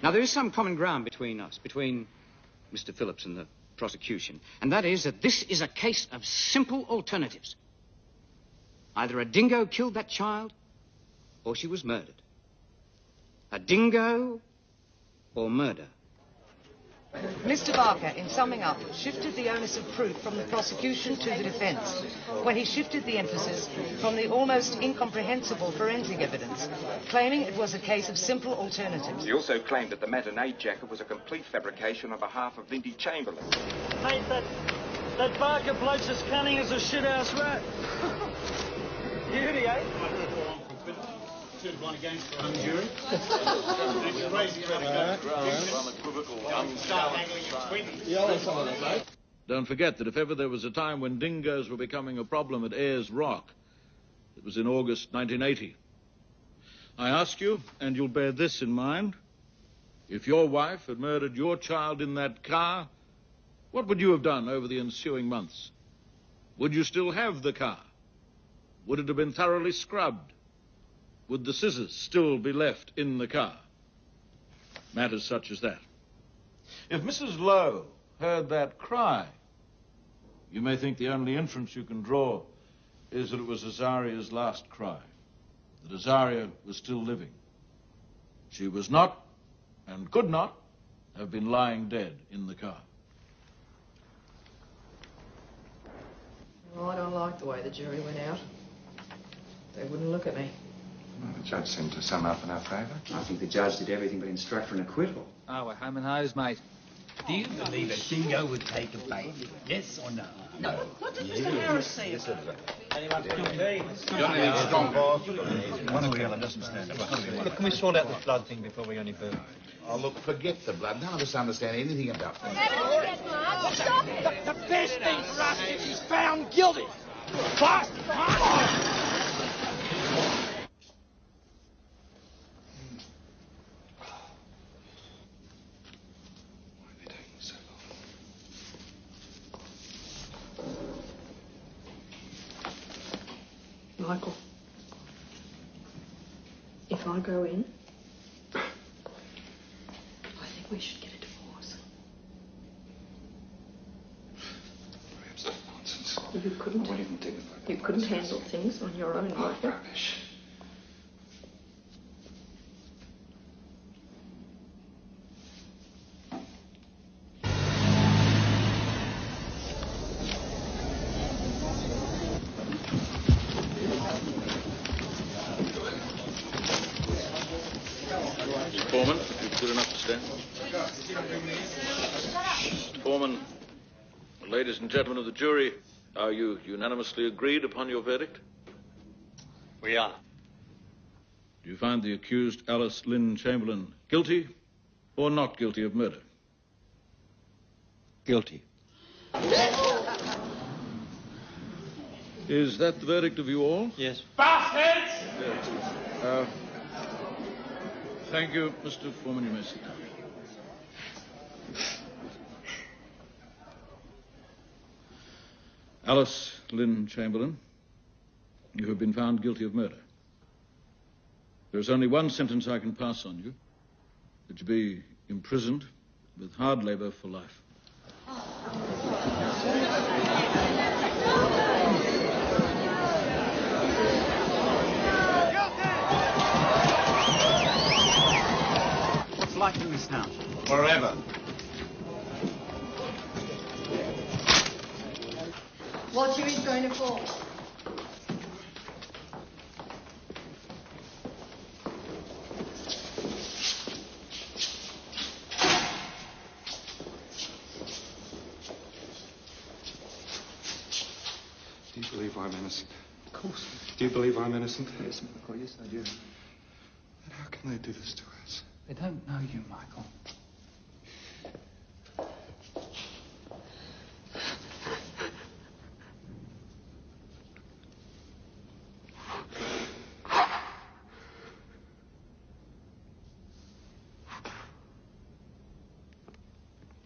Now, there is some common ground between us, between Mr. Phillips and the prosecution, and that is that this is a case of simple alternatives. Either a dingo killed that child, or she was murdered. A dingo or murder. Mr. Barker, in summing up, shifted the onus of proof from the prosecution to the defence, when he shifted the emphasis from the almost incomprehensible forensic evidence, claiming it was a case of simple alternatives. He also claimed that the matinee jacket was a complete fabrication on behalf of Lindy Chamberlain. Mate, that Barker bloke's as cunning as a shithouse rat. Beauty, eh? One against the hung jury. Don't forget that if ever there was a time when dingoes were becoming a problem at Ayers Rock, it was in August 1980. I ask you, and you'll bear this in mind, if your wife had murdered your child in that car, what would you have done over the ensuing months? Would you still have the car? Would it have been thoroughly scrubbed? Would the scissors still be left in the car? Matters such as that. If Mrs. Lowe heard that cry, you may think the only inference you can draw is that it was Azaria's last cry, that Azaria was still living. She was not, and could not, have been lying dead in the car. Well, I don't like the way the jury went out. They wouldn't look at me. Well, the judge seemed to sum up in our favour. I think the judge did everything but instruct for an acquittal. Oh, we're home and hose, mate. Do you believe a dingo would take a baby? Yes or no? No. What did Mr. Harris say? Anyone guilty? Strong boss. One of the other doesn't stand up. Look, can we sort out this blood thing before we go any further? Oh, look, forget the blood. None of us understand anything about it. Stop! The best thing for us is he's found guilty. Class! Michael, if I go in, I think we should get a divorce. Absolute nonsense. You couldn't. I won't even think about it. You couldn't handle things on your own, Michael. Rubbish. Foreman, if you're good enough to stand. Foreman, ladies and gentlemen of the jury, are you unanimously agreed upon your verdict? We are. Do you find the accused Alice Lynn Chamberlain guilty or not guilty of murder? Guilty. Is that the verdict of you all? Yes. Bastards! Thank you, Mr. Foreman. You may sit down. Alice Lynn Chamberlain, you have been found guilty of murder. There is only one sentence I can pass on you, that you be imprisoned with hard labor for life. What's life in this town? Forever. Watch you, he's going to fall. Do you believe I'm innocent? Of course. Do you believe I'm innocent? Yes, Michael, yes, I do. Then how can they do this to us? They don't know you, Michael.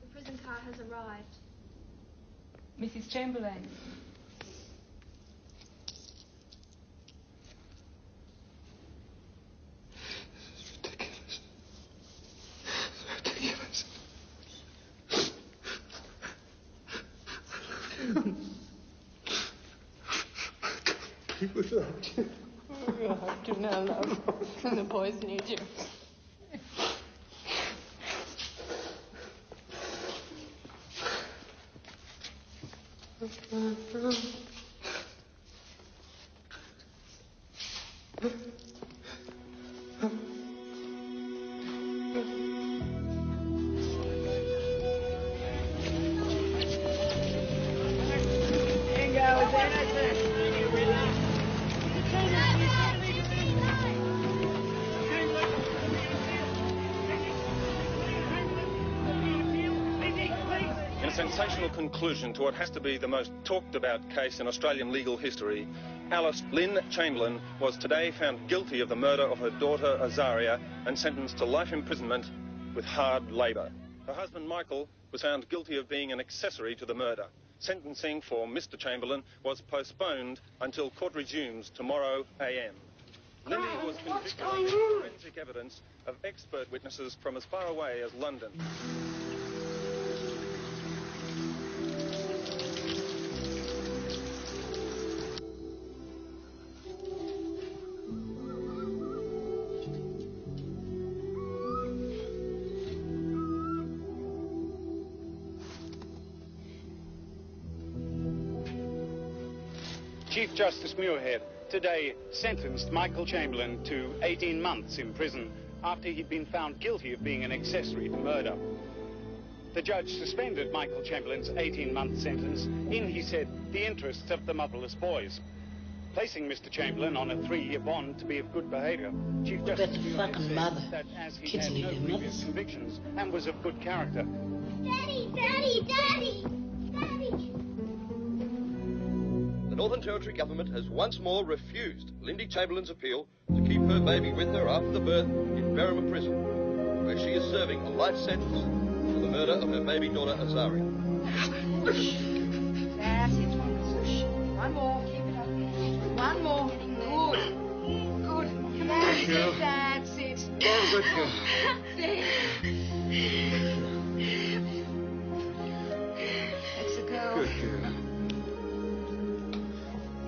The prison car has arrived. Mrs. Chamberlain. Without you. You have to now, love. And the boys need you. In a sensational conclusion to what has to be the most talked about case in Australian legal history, Alice Lynn Chamberlain was today found guilty of the murder of her daughter Azaria and sentenced to life imprisonment with hard labour. Her husband Michael was found guilty of being an accessory to the murder. Sentencing for Mr. Chamberlain was postponed until court resumes tomorrow AM. Lindy was convicted of forensic evidence of expert witnesses from as far away as London. Chief Justice Muirhead today sentenced Michael Chamberlain to 18 months in prison after he'd been found guilty of being an accessory to murder. The judge suspended Michael Chamberlain's 18-month sentence in, he said, the interests of the motherless boys. Placing Mr. Chamberlain on a 3-year bond to be of good behaviour, Chief Justice Muirhead said that as he had no previous convictions and was of good character. Daddy, Daddy, Daddy! Daddy! The Northern Territory government has once more refused Lindy Chamberlain's appeal to keep her baby with her after the birth in Berrima Prison, where she is serving a life sentence for the murder of her baby daughter Azaria. That's it. One more. Keep it up. One more. Good. Good. That's it. That's it. Good girl. There. It's a girl. Good girl.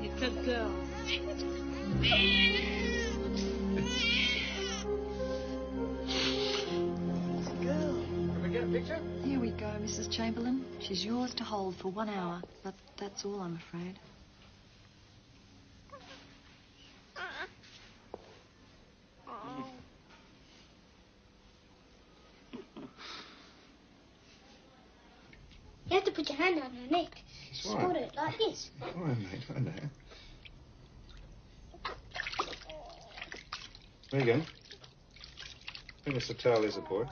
It's a girl. It's a girl. Can we get a picture? Here we go, Mrs. Chamberlain. She's yours to hold for 1 hour, but that's all, I'm afraid. You have to put your hand on her neck. Squat it like this. All right, mate, I know. There you go. I think it's the towel, is it, boy?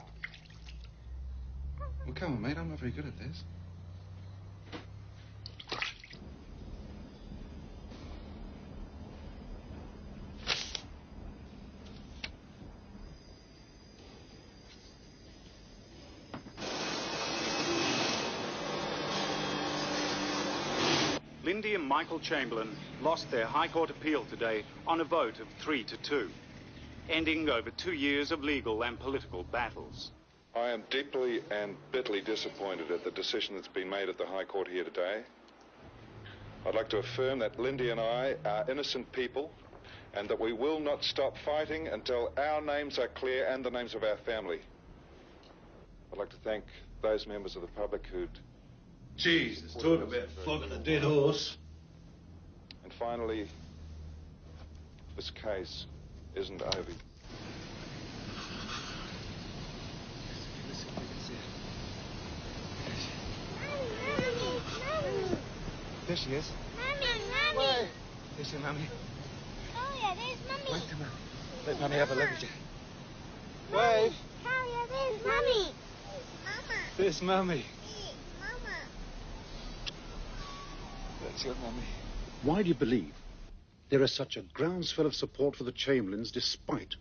Well, come on, mate. I'm not very good at this. Lindy and Michael Chamberlain lost their High Court appeal today on a vote of 3-2, ending over 2 years of legal and political battles. I am deeply and bitterly disappointed at the decision that's been made at the High Court here today. I'd like to affirm that Lindy and I are innocent people and that we will not stop fighting until our names are clear and the names of our family. I'd like to thank those members of the public who'd... Jesus, talk about flogging a dead horse. And finally, this case isn't over. There she is. Mummy! Where? There's your mummy. Oh, yeah, there's Mummy. Wait a minute. Let mummy have a look at you. Wave. Oh, yeah, there's Mummy. Mama. There's mummy. Mama. That's your mummy. Why do you believe there is such a groundswell of support for the Chamberlains despite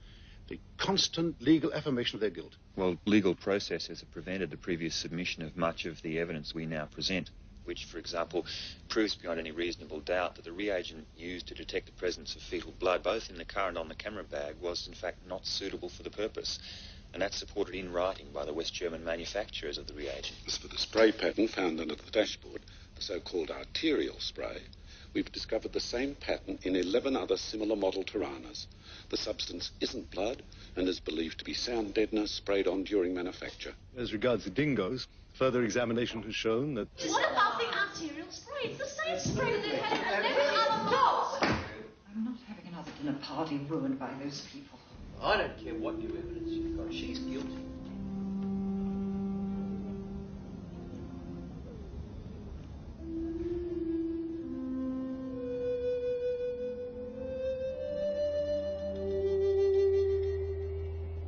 the constant legal affirmation of their guilt? Well, legal processes have prevented the previous submission of much of the evidence we now present, which, for example, proves beyond any reasonable doubt that the reagent used to detect the presence of fetal blood, both in the car and on the camera bag, was in fact not suitable for the purpose. And that's supported in writing by the West German manufacturers of the reagent. As for the spray pattern found under the dashboard, the so-called arterial spray, we've discovered the same pattern in 11 other similar model Tiranas. The substance isn't blood and is believed to be sound deadener sprayed on during manufacture. As regards the dingoes, further examination has shown that... What about the arterial spray? It's the same spray that they've had in 11 other dogs. I'm not having another dinner party ruined by those people. I don't care what new evidence you've got. She's guilty.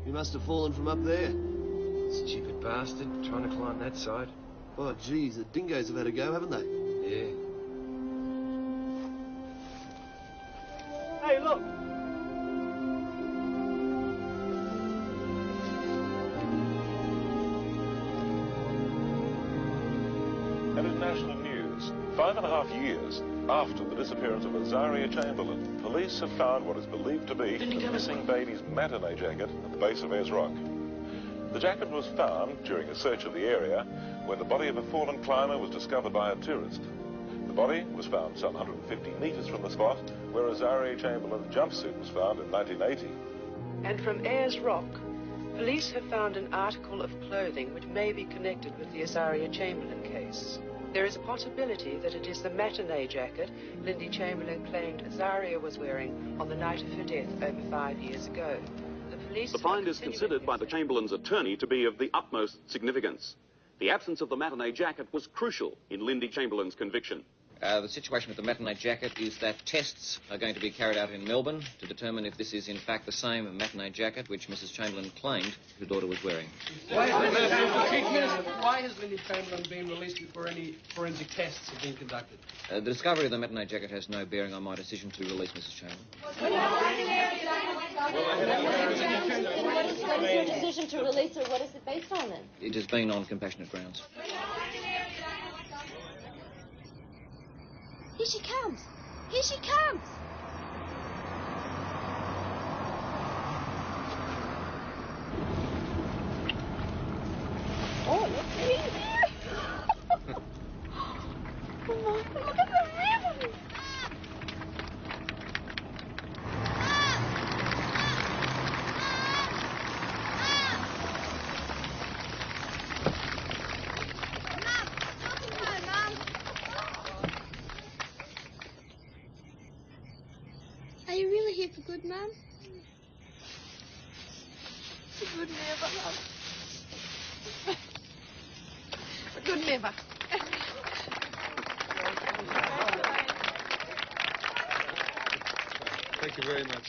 You must have fallen from up there. Stupid bastard, trying to climb that side. Oh, geez, the dingoes have had a go, haven't they? Yeah. look. And in national news, 5.5 years after the disappearance of Azaria Chamberlain, police have found what is believed to be the missing baby's matinee jacket at the base of Ayers Rock. The jacket was found during a search of the area when the body of a fallen climber was discovered by a tourist. The body was found some 150 metres from the spot where Azaria Chamberlain's jumpsuit was found in 1980. And from Ayers Rock, police have found an article of clothing which may be connected with the Azaria Chamberlain case. There is a possibility that it is the matinee jacket Lindy Chamberlain claimed Azaria was wearing on the night of her death over 5 years ago. The find is considered by the Chamberlain's attorney to be of the utmost significance. The absence of the matinee jacket was crucial in Lindy Chamberlain's conviction. The situation with the matinee jacket is that tests are going to be carried out in Melbourne to determine if this is in fact the same matinee jacket which Mrs. Chamberlain claimed her daughter was wearing. Why has Lindy Chamberlain been released before any forensic tests have been conducted? The discovery of the matinee jacket has no bearing on my decision to release Mrs. Chamberlain. What is your decision to release her? What is it based on then? It has been on compassionate grounds. Here she comes! Here she comes! Oh, look at me! Oh, my, look at the ribbon! Are you really here for good, Mum? For good never, love. For good never. Thank you very much.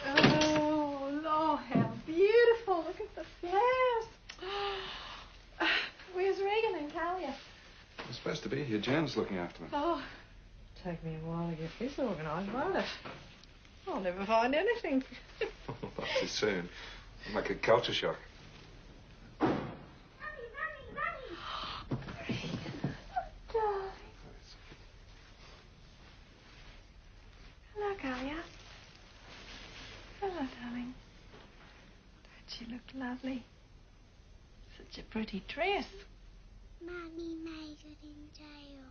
Oh, Lord, how beautiful. Look at the flowers. Where's Regan and Kalia? I'm supposed to be here. Jan's looking after them. Oh, take me a while to get this organised, won't it? I'll never find anything. Not too soon. I'm like a culture shock. Darling. Hello, Kalia. Hello, darling. Don't you look lovely? Such a pretty dress. Mummy made it in jail.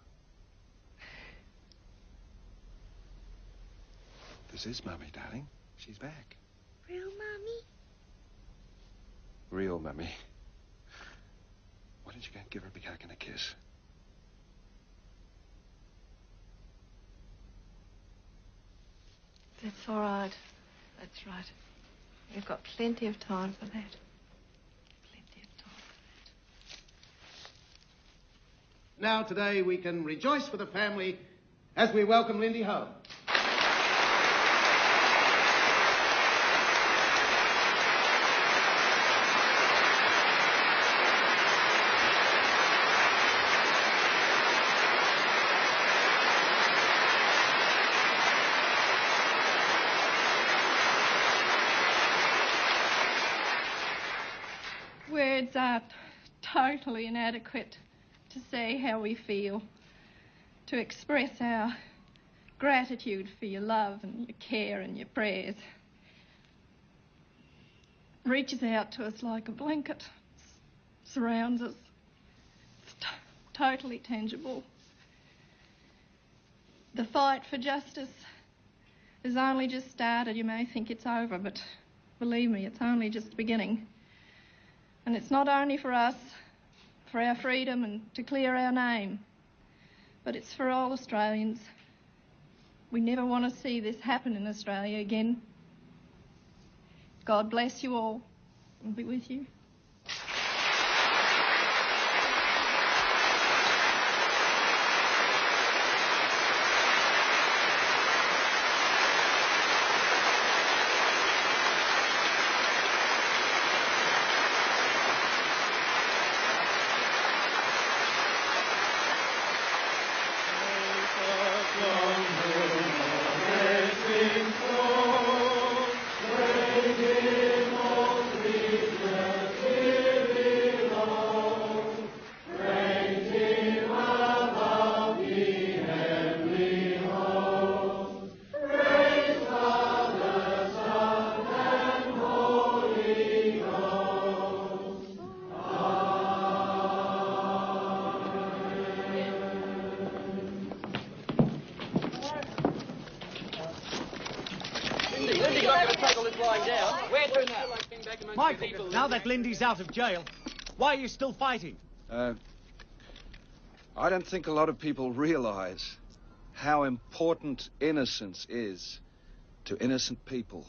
This is Mummy, darling. She's back. Real Mummy? Real Mummy. Why don't you go and give her a big hug and a kiss? That's all right. That's right. You've got plenty of time for that. Now, today, we can rejoice with the family as we welcome Lindy home. Words are totally inadequate to say how we feel, to express our gratitude for your love and your care and your prayers. It reaches out to us like a blanket, surrounds us. It's totally tangible. The fight for justice has only just started. You may think it's over, but believe me, it's only just beginning. And it's not only for us, for our freedom and to clear our name, but it's for all Australians. We never want to see this happen in Australia again. God bless you all and be with you. Michael, now that Lindy's out of jail, why are you still fighting? I don't think a lot of people realize how important innocence is to innocent people.